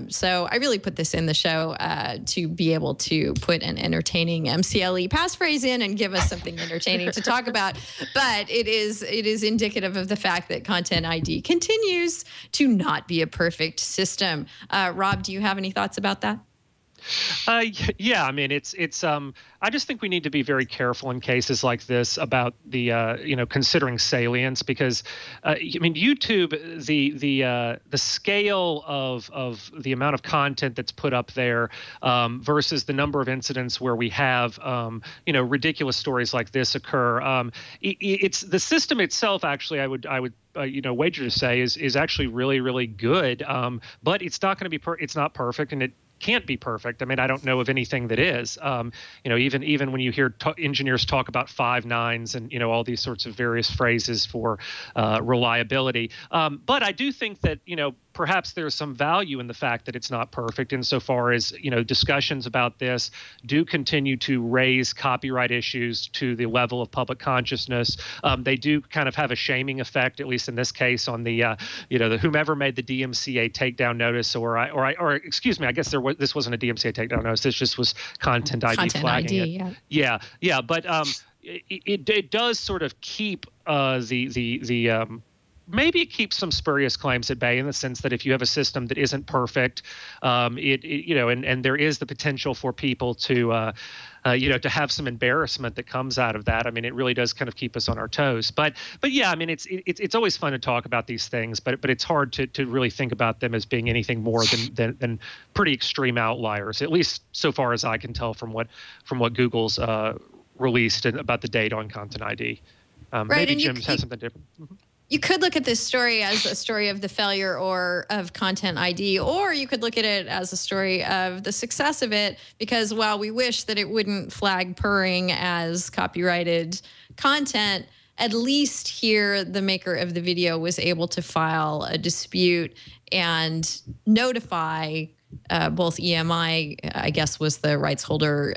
So I really put this in the show to be able to put an entertaining MCLE passphrase in and give us something entertaining to talk about. But it is indicative of the fact that Content ID continues to not be a perfect system. Rob, do you have any thoughts about that? Yeah, I mean, it's I just think we need to be very careful in cases like this about the considering salience, because I mean, YouTube, the scale of the amount of content that's put up there versus the number of incidents where we have ridiculous stories like this occur. It's the system itself. Actually, I would wager to say is actually really, really good, but it's not going to be it's not perfect, and can't be perfect. I mean, I don't know of anything that is. Even when you hear engineers talk about 5 nines and all these sorts of various phrases for reliability, but I do think that perhaps there's some value in the fact that it's not perfect insofar as discussions about this do continue to raise copyright issues to the level of public consciousness. They do kind of have a shaming effect, at least in this case, on the whomever made the DMCA takedown notice, or excuse me, I guess this wasn't a DMCA takedown notice. This just was content ID flagging it. Yeah. But it does sort of keep maybe it keeps some spurious claims at bay in the sense that if you have a system that isn't perfect, and there is the potential for people to have some embarrassment that comes out of that. I mean, it really does kind of keep us on our toes. But yeah, I mean, it's always fun to talk about these things, but it's hard to really think about them as being anything more than pretty extreme outliers, at least so far as I can tell from what Google's released about the data on Content ID. Right, maybe Jim has something different. Mm-hmm. You could look at this story as a story of the failure or of Content ID, or you could look at it as a story of the success of it, because while we wish that it wouldn't flag purring as copyrighted content, at least here the maker of the video was able to file a dispute and notify both EMI, I guess was the rights holder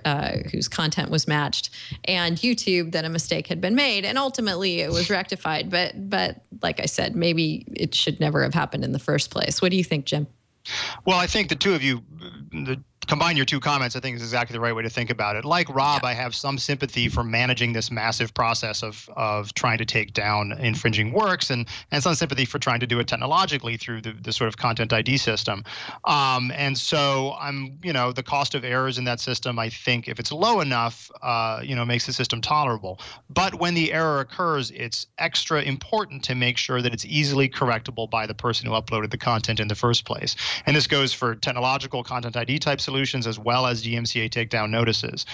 whose content was matched, and YouTube that a mistake had been made. And ultimately it was rectified. But like I said, maybe it should never have happened in the first place. What do you think, Jim? Well, I think the two of you combine your two comments, I think is exactly the right way to think about it. Like Rob, I have some sympathy for managing this massive process of trying to take down infringing works, and some sympathy for trying to do it technologically through the sort of Content ID system. And so the cost of errors in that system, I think if it's low enough, makes the system tolerable. But when the error occurs, it's extra important to make sure that it's easily correctable by the person who uploaded the content in the first place. And this goes for technological Content ID type solutions as well as DMCA takedown notices.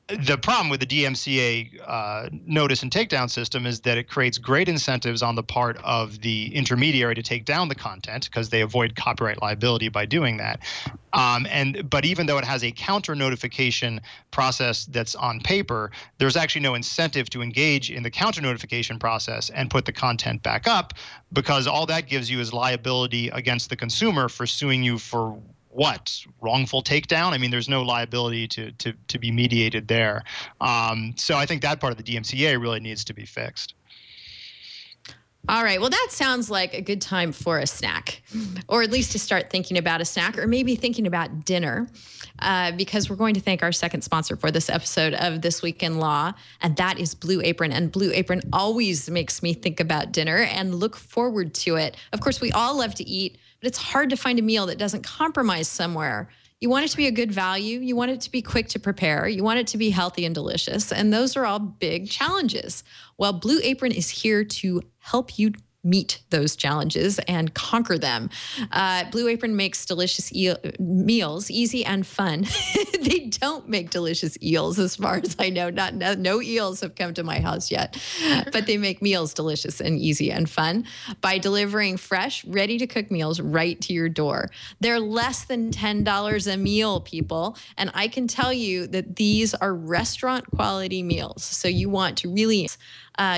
The problem with the DMCA notice and takedown system is that it creates great incentives on the part of the intermediary to take down the content because they avoid copyright liability by doing that. But even though it has a counter notification process that's on paper, there's actually no incentive to engage in the counter notification process and put the content back up, because all that gives you is liability against the consumer for suing you for what? Wrongful takedown? I mean, there's no liability to be mediated there. So I think that part of the DMCA really needs to be fixed. All right. Well, that sounds like a good time for a snack, or at least to start thinking about a snack, or maybe thinking about dinner, because we're going to thank our second sponsor for this episode of This Week in Law, and that is Blue Apron. And Blue Apron always makes me think about dinner and look forward to it. Of course, we all love to eat, but it's hard to find a meal that doesn't compromise somewhere. You want it to be a good value. You want it to be quick to prepare. You want it to be healthy and delicious. And those are all big challenges. Well, Blue Apron is here to help you meet those challenges and conquer them. Blue Apron makes delicious meals easy and fun. They don't make delicious eels, as far as I know. No eels have come to my house yet, but they make meals delicious and easy and fun by delivering fresh, ready-to-cook meals right to your door. They're less than $10 a meal, people, and I can tell you that these are restaurant-quality meals. So you want to really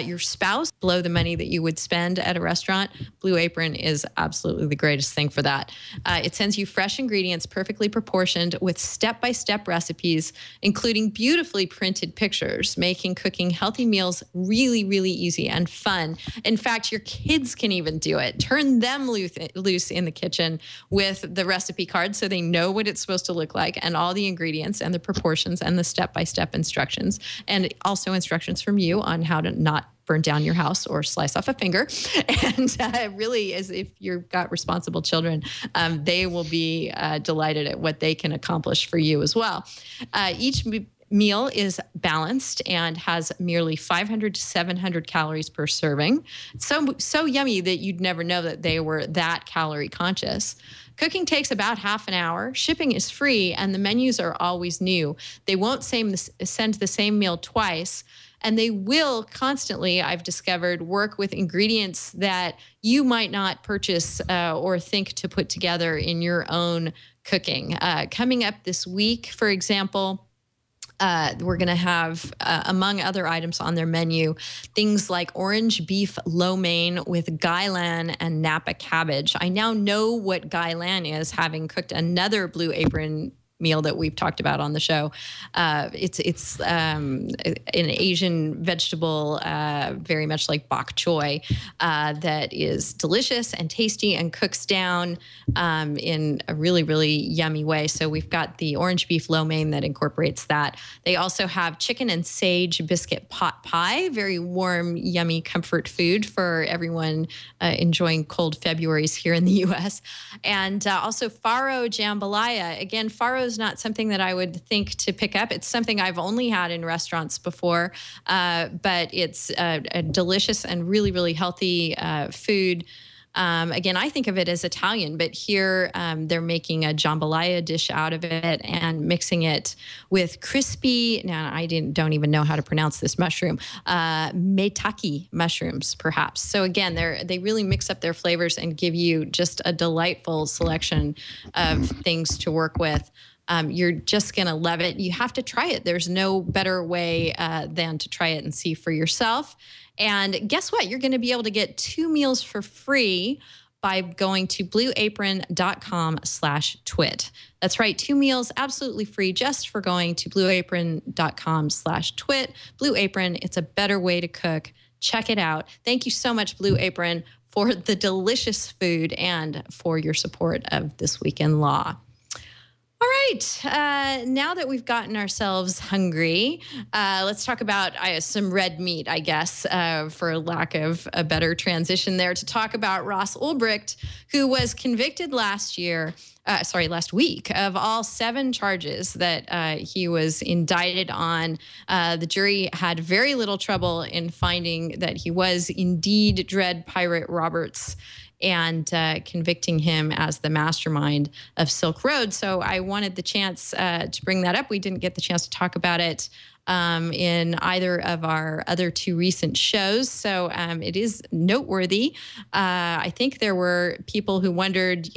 your spouse below the money that you would spend at a restaurant. Blue Apron is absolutely the greatest thing for that. It sends you fresh ingredients, perfectly proportioned, with step-by-step recipes, including beautifully printed pictures, making cooking healthy meals really, really easy and fun. In fact, your kids can even do it. Turn them loose in the kitchen with the recipe card so they know what it's supposed to look like, and all the ingredients and the proportions and the step-by-step instructions, and also instructions from you on how to not burn down your house or slice off a finger. And really, as if you've got responsible children, they will be delighted at what they can accomplish for you as well. Each meal is balanced and has merely 500 to 700 calories per serving. So yummy that you'd never know that they were that calorie conscious. Cooking takes about half an hour. Shipping is free, and the menus are always new. They won't send the same meal twice. And they will constantly, I've discovered, work with ingredients that you might not purchase or think to put together in your own cooking. Coming up this week, for example, we're going to have, among other items on their menu, things like orange beef lo mein with gailan and Napa cabbage. I now know what gailan is, having cooked another Blue Apron meal that we've talked about on the show. It's an Asian vegetable, very much like bok choy, that is delicious and tasty and cooks down in a really, really yummy way. So we've got the orange beef lo mein that incorporates that. They also have chicken and sage biscuit pot pie, very warm, yummy comfort food for everyone enjoying cold Februarys here in the U.S. And also farro jambalaya. Again, farro is not something that I would think to pick up. It's something I've only had in restaurants before, but it's a delicious and really, really healthy food. Again, I think of it as Italian, but here they're making a jambalaya dish out of it and mixing it with crispy, now I don't even know how to pronounce this mushroom, maitake mushrooms, perhaps. So again, they really mix up their flavors and give you just a delightful selection of things to work with. You're just going to love it. You have to try it. There's no better way than to try it and see for yourself. And guess what? You're going to be able to get 2 meals for free by going to blueapron.com/twit. That's right. 2 meals absolutely free just for going to blueapron.com/twit. Blue Apron, it's a better way to cook. Check it out. Thank you so much, Blue Apron, for the delicious food and for your support of This Week in Law. All right, now that we've gotten ourselves hungry, let's talk about some red meat, I guess, for lack of a better transition there, to talk about Ross Ulbricht, who was convicted last week of all 7 charges that he was indicted on. The jury had very little trouble in finding that he was indeed Dread Pirate Roberts and convicting him as the mastermind of Silk Road. So I wanted the chance to bring that up. We didn't get the chance to talk about it in either of our other 2 recent shows. So it is noteworthy. I think there were people who wondered,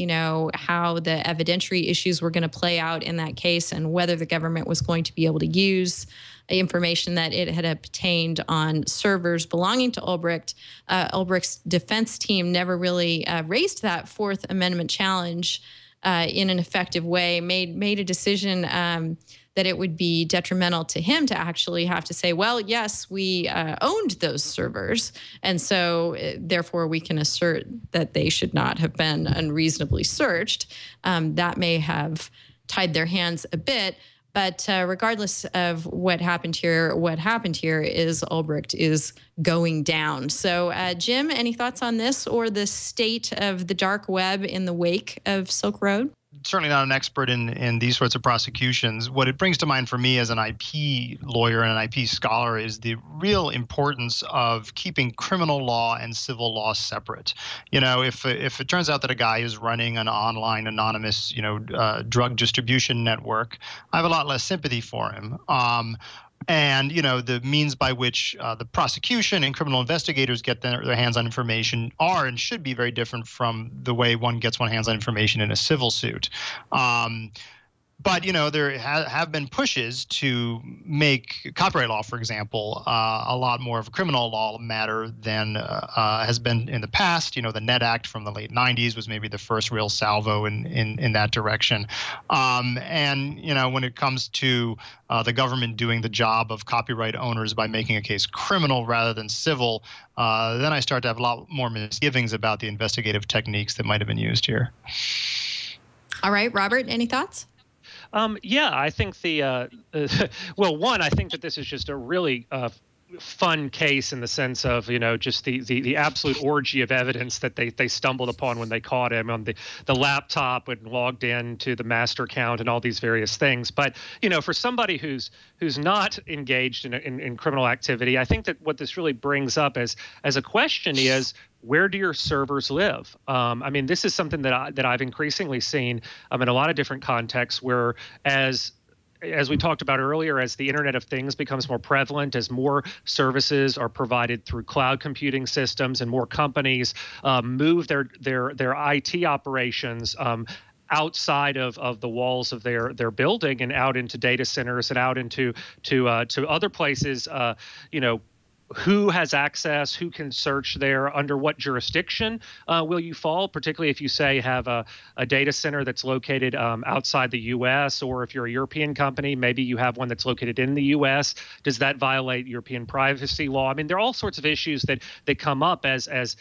how the evidentiary issues were going to play out in that case and whether the government was going to be able to use information that it had obtained on servers belonging to Ulbricht. Ulbricht's defense team never really raised that Fourth Amendment challenge in an effective way, made a decision that it would be detrimental to him to actually have to say, well, yes, we owned those servers, and so therefore we can assert that they should not have been unreasonably searched. That may have tied their hands a bit. But regardless of what happened here is Ulbricht is going down. So, Jim, any thoughts on this or the state of the dark web in the wake of Silk Road? Certainly not an expert in these sorts of prosecutions. What it brings to mind for me as an IP lawyer and an IP scholar is the real importance of keeping criminal law and civil law separate. If it turns out that a guy is running an online anonymous, drug distribution network, I have a lot less sympathy for him. And, the means by which the prosecution and criminal investigators get their hands on information are and should be very different from the way one gets one's hands on information in a civil suit. But, there have been pushes to make copyright law, for example, a lot more of a criminal law matter than has been in the past. The Net Act from the late 90s was maybe the first real salvo in that direction. And, when it comes to the government doing the job of copyright owners by making a case criminal rather than civil, then I start to have a lot more misgivings about the investigative techniques that might have been used here. All right, Robert, any thoughts? Yeah, I think I think that this is just a really fun case in the sense of, just the absolute orgy of evidence that they stumbled upon when they caught him on the laptop and logged in to the master account and all these various things. But, for somebody who's not engaged in criminal activity, I think that what this really brings up as a question is, where do your servers live? This is something that I've increasingly seen in a lot of different contexts where as we talked about earlier, as the Internet of Things becomes more prevalent, as more services are provided through cloud computing systems and more companies move their IT operations outside of the walls of their building and out into data centers and out into to other places, who has access, who can search there, under what jurisdiction will you fall, particularly if you say have a data center that's located outside the U.S., or if you're a European company, maybe you have one that's located in the U.S. Does that violate European privacy law? I mean, there are all sorts of issues that come up as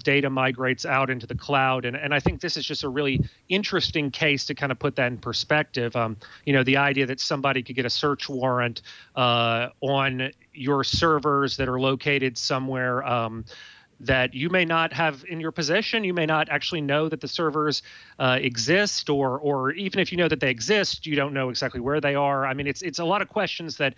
data migrates out into the cloud, and I think this is just a really interesting case to kind of put that in perspective. The idea that somebody could get a search warrant on your servers that are located somewhere that you may not have in your possession. You may not actually know that the servers exist, or even if you know that they exist, you don't know exactly where they are. I mean, it's a lot of questions that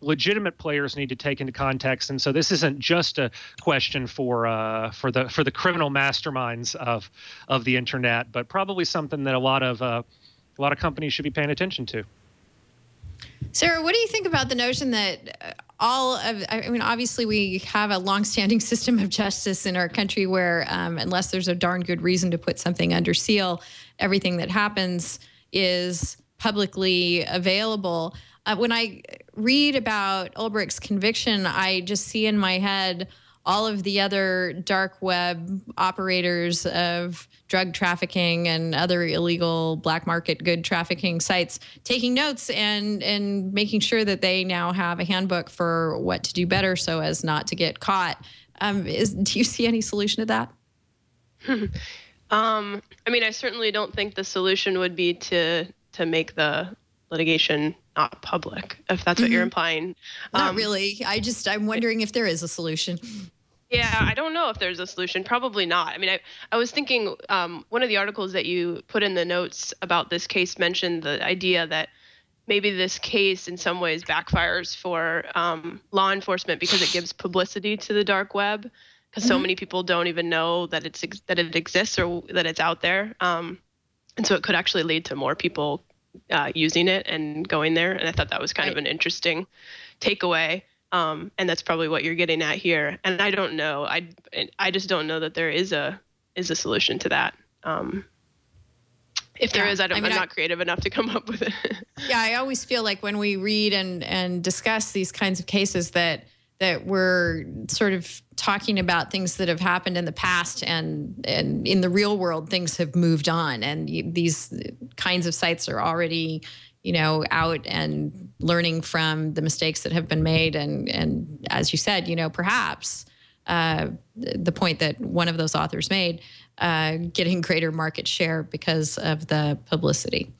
legitimate players need to take into context. And so this isn't just a question for the criminal masterminds of the internet, but probably something that a lot of companies should be paying attention to. Sarah, what do you think about the notion that obviously we have a longstanding system of justice in our country where unless there's a darn good reason to put something under seal, everything that happens is publicly available. When I read about Ulbricht's conviction, I just see in my head all of the other dark web operators of drug trafficking and other illegal black market good trafficking sites taking notes and making sure that they now have a handbook for what to do better so as not to get caught. Do you see any solution to that? I mean, I certainly don't think the solution would be to make the litigation not public, if that's what you're implying. Not really. I'm wondering if there is a solution. Yeah, I don't know if there's a solution. Probably not. I mean, I was thinking one of the articles that you put in the notes about this case mentioned the idea that maybe this case in some ways backfires for law enforcement because it gives publicity to the dark web, because so many people don't even know that it exists or that it's out there. And so it could actually lead to more people using it and going there. And I thought that was kind of an interesting takeaway. And that's probably what you're getting at here. And I don't know. I just don't know that there is a solution to that. If there is, I'm not creative enough to come up with it. Yeah, I always feel like when we read and discuss these kinds of cases that we're sort of talking about things that have happened in the past, and in the real world, things have moved on, and these kinds of sites are already out and learning from the mistakes that have been made. And as you said, perhaps the point that one of those authors made, getting greater market share because of the publicity.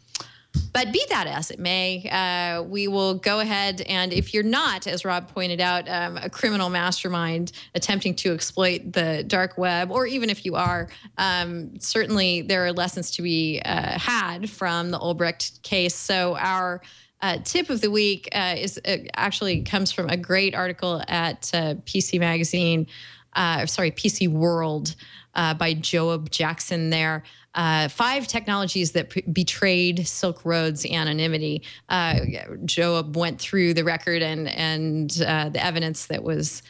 But be that as it may, we will go ahead, and if you're not, as Rob pointed out, a criminal mastermind attempting to exploit the dark web, or even if you are, certainly there are lessons to be had from the Ulbricht case. So our tip of the week actually comes from a great article at PC World by Joab Jackson there. 5 technologies that betrayed Silk Road's anonymity. Joab went through the record and the evidence that was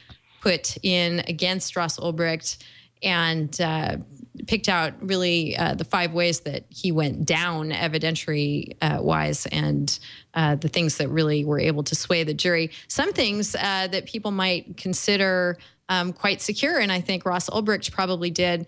put in against Ross Ulbricht, and picked out really the 5 ways that he went down evidentiary wise, and the things that really were able to sway the jury. Some things that people might consider quite secure, and I think Ross Ulbricht probably did.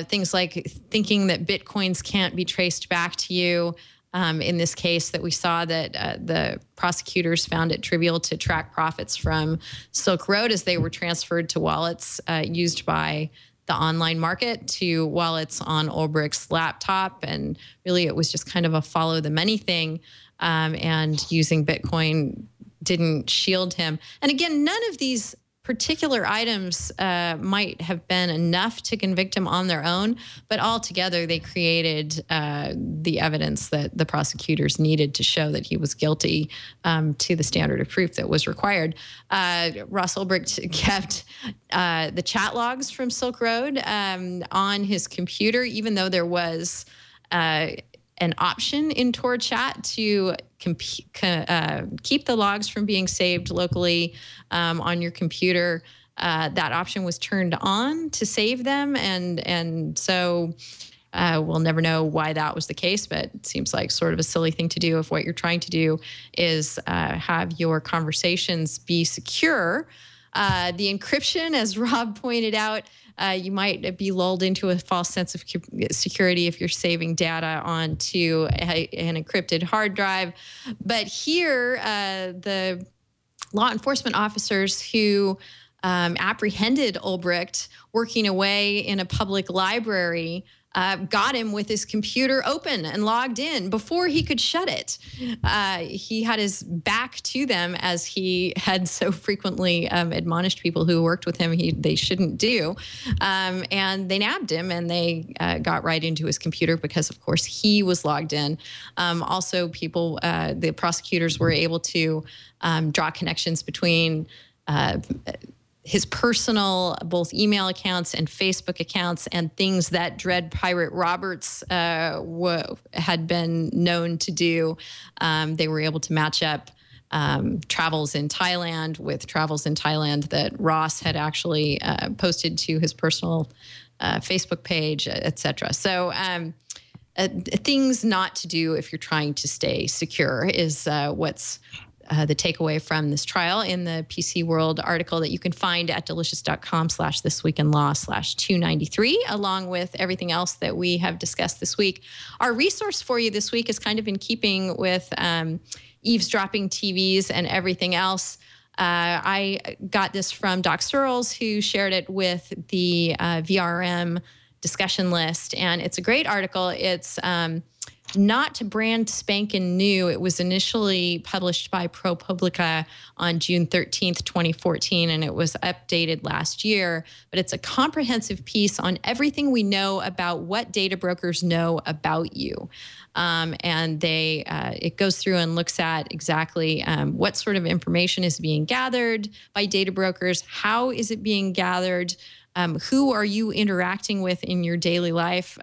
Things like thinking that Bitcoins can't be traced back to you. In this case that we saw, that the prosecutors found it trivial to track profits from Silk Road as they were transferred to wallets used by the online market to wallets on Ulbricht's laptop. And really it was just kind of a follow the money thing. And using Bitcoin didn't shield him. And again, none of these particular items might have been enough to convict him on their own, but altogether they created the evidence that the prosecutors needed to show that he was guilty to the standard of proof that was required. Ross Ulbricht kept the chat logs from Silk Road on his computer, even though there was an option in Tor Chat to keep the logs from being saved locally on your computer. That option was turned on to save them, and so We'll never know why that was the case, but it seems like sort of a silly thing to do if what you're trying to do is have your conversations be secure. The encryption, as Rob pointed out, you might be lulled into a false sense of security if you're saving data onto an encrypted hard drive. But here, the law enforcement officers who apprehended Ulbricht working away in a public library got him with his computer open and logged in before he could shut it. He had his back to them, as he had so frequently admonished people who worked with him they shouldn't do. And they nabbed him, and they got right into his computer because, of course, he was logged in. Also, the prosecutors were able to draw connections between his personal both email accounts and Facebook accounts and things that Dread Pirate Roberts had been known to do. They were able to match up travels in Thailand with travels in Thailand that Ross had actually posted to his personal Facebook page, etc. So things not to do if you're trying to stay secure is what's the takeaway from this trial in the PC World article that you can find at delicious.com/thisweekinlaw/293, along with everything else that we have discussed this week. Our resource for you this week is kind of in keeping with eavesdropping TVs and everything else. I got this from Doc Searles, who shared it with the VRM discussion list, and it's a great article. It's not brand spanking new. It was initially published by ProPublica on June 13th, 2014, and it was updated last year. But it's a comprehensive piece on everything we know about what data brokers know about you. And it goes through and looks at exactly what sort of information is being gathered by data brokers, how is it being gathered, who are you interacting with in your daily life,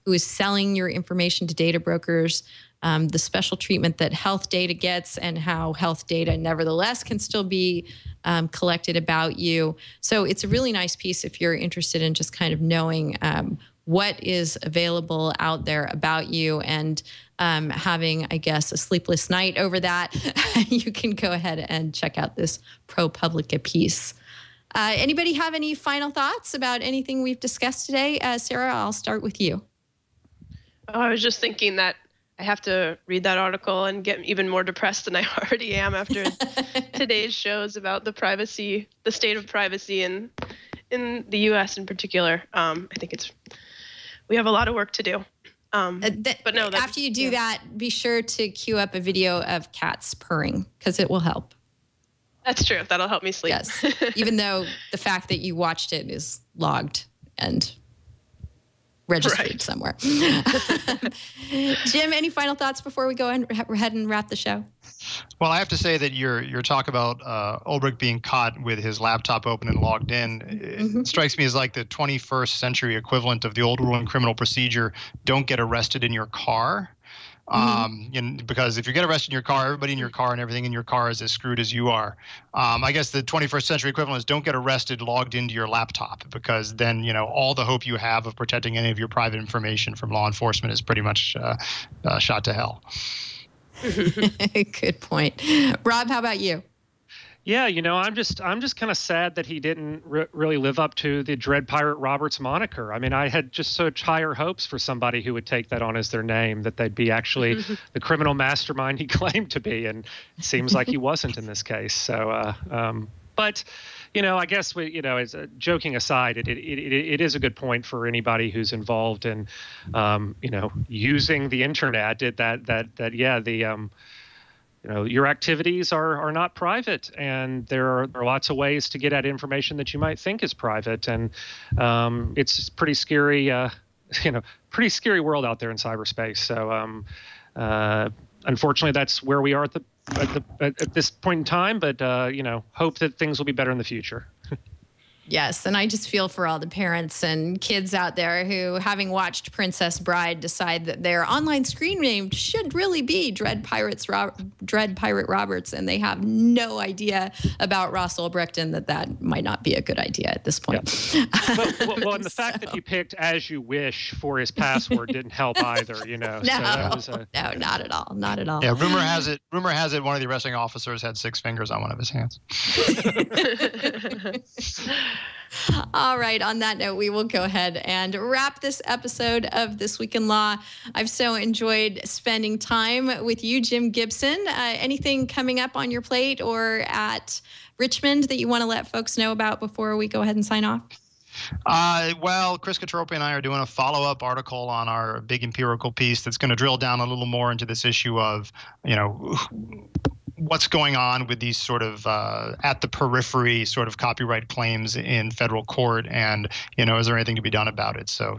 who is selling your information to data brokers, the special treatment that health data gets, and how health data nevertheless can still be collected about you. So it's a really nice piece if you're interested in just kind of knowing what is available out there about you and having, I guess, a sleepless night over that. You can go ahead and check out this ProPublica piece. Anybody have any final thoughts about anything we've discussed today? Sarah, I'll start with you. Oh, I was just thinking that I have to read that article and get even more depressed than I already am after today's shows about the state of privacy in the U.S. in particular. I think we have a lot of work to do. But no, after you do that, be sure to queue up a video of cats purring, because it will help. That's true. That'll help me sleep. Yes. Even though the fact that you watched it is logged and registered somewhere. Jim, any final thoughts before we go ahead and wrap the show? Well, I have to say that your talk about Ulbricht being caught with his laptop open and logged in it strikes me as like the 21st century equivalent of the old rule in criminal procedure: don't get arrested in your car. Because if you get arrested in your car, everybody in your car and everything in your car is as screwed as you are. I guess the 21st century equivalent is don't get arrested logged into your laptop, because then, all the hope you have of protecting any of your private information from law enforcement is pretty much shot to hell. Good point. Rob, how about you? Yeah, I'm just kind of sad that he didn't really live up to the Dread Pirate Roberts moniker. I mean, I had just such higher hopes for somebody who would take that on as their name, that they'd be actually the criminal mastermind he claimed to be, and it seems like he wasn't in this case. So, but I guess as joking aside, it is a good point for anybody who's involved in, using the internet. Your activities are not private, and there are lots of ways to get at information that you might think is private, and it's pretty scary, pretty scary world out there in cyberspace. So, unfortunately, that's where we are at this point in time. But hope that things will be better in the future. Yes, and I just feel for all the parents and kids out there who, having watched Princess Bride, decide that their online screen name should really be Dread Pirate Roberts, and they have no idea about Ross Ulbricht and that might not be a good idea at this point. Yeah. Well, and the fact that you picked As You Wish for his password didn't help either, you know. No, no, not at all. Not at all. Yeah, rumor has it one of the arresting officers had 6 fingers on one of his hands. All right. On that note, we will go ahead and wrap this episode of This Week in Law. I've so enjoyed spending time with you, Jim Gibson. Anything coming up on your plate or at Richmond that you want to let folks know about before we go ahead and sign off? Well, Chris Katropi and I are doing a follow-up article on our big empirical piece that's going to drill down a little more into this issue of, what's going on with these sort of at the periphery sort of copyright claims in federal court, and is there anything to be done about it? So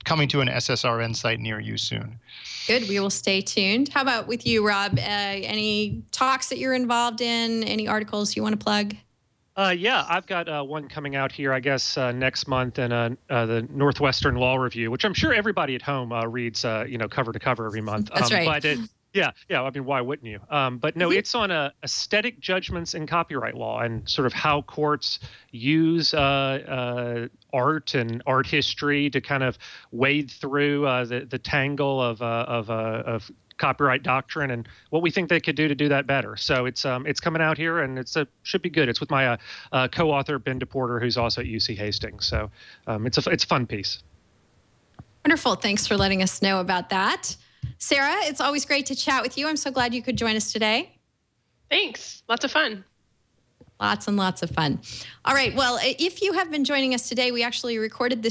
coming to an SSRN site near you soon. Good. We will stay tuned. How about with you, Rob? Any talks that you're involved in? Any articles you want to plug? Yeah, I've got one coming out here, I guess, next month in the Northwestern Law Review, which I'm sure everybody at home reads, cover to cover every month. That's right. But yeah. I mean, why wouldn't you? But no, it's on aesthetic judgments in copyright law and sort of how courts use art and art history to kind of wade through the tangle of copyright doctrine and what we think they could do to do that better. So it's coming out here and should be good. It's with my co-author Ben DePorter, who's also at UC Hastings. So it's a fun piece. Wonderful. Thanks for letting us know about that. Sarah, it's always great to chat with you. I'm so glad you could join us today. Thanks. Lots of fun. Lots and lots of fun. All right. Well, if you have been joining us today, we actually pre-recorded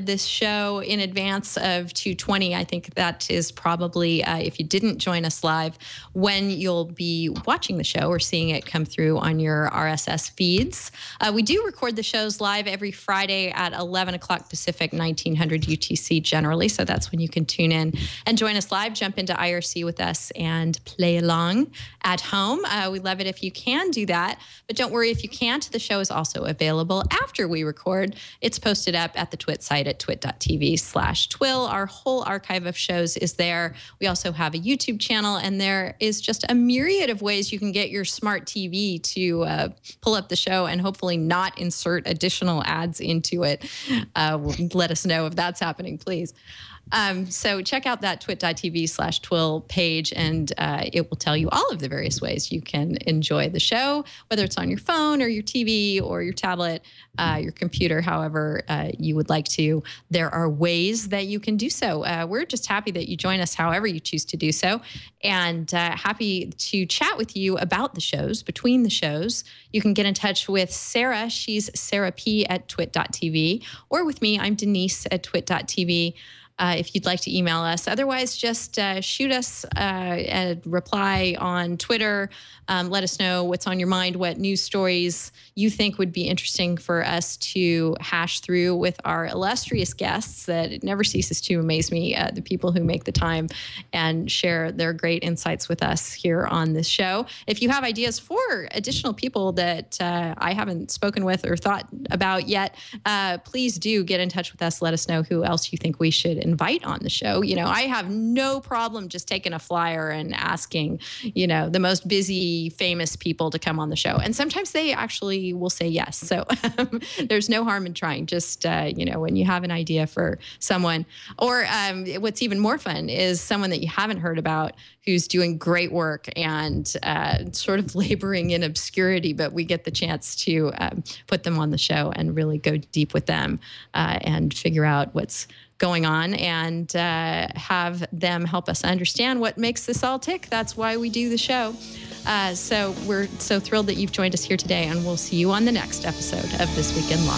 this show in advance of 220. I think that is probably, if you didn't join us live, when you'll be watching the show or seeing it come through on your RSS feeds. We do record the shows live every Friday at 11 o'clock Pacific, 1900 UTC generally. So that's when you can tune in and join us live, jump into IRC with us and play along at home. We love it if you can do that. But don't worry if you can't. The show is also available after we record. It's posted up at the TWiT site at twit.tv/TWiL. Our whole archive of shows is there. We also have a YouTube channel, and there is just a myriad of ways you can get your smart TV to pull up the show and hopefully not insert additional ads into it. Let us know if that's happening, please. So check out that twit.tv/TWiL page, and it will tell you all of the various ways you can enjoy the show, whether it's on your phone or your TV or your tablet, your computer, however you would like to. There are ways that you can do so. We're just happy that you join us however you choose to do so, and happy to chat with you about the shows, between the shows. You can get in touch with Sarah. She's Sarah P. at twit.tv, or with me, I'm Denise at twit.tv. If you'd like to email us. Otherwise, just shoot us a reply on Twitter. Let us know what's on your mind, what news stories you think would be interesting for us to hash through with our illustrious guests. That it never ceases to amaze me, the people who make the time and share their great insights with us here on this show. If you have ideas for additional people that I haven't spoken with or thought about yet, please do get in touch with us. Let us know who else you think we should invite on the show. I have no problem just taking a flyer and asking, the most busy, famous people to come on the show. And sometimes they actually will say yes. So there's no harm in trying. Just, when you have an idea for someone, or what's even more fun is someone that you haven't heard about who's doing great work and sort of laboring in obscurity, but we get the chance to put them on the show and really go deep with them and figure out what's going on and have them help us understand what makes this all tick. That's why we do the show. So we're so thrilled that you've joined us here today, and we'll see you on the next episode of This Week in Law.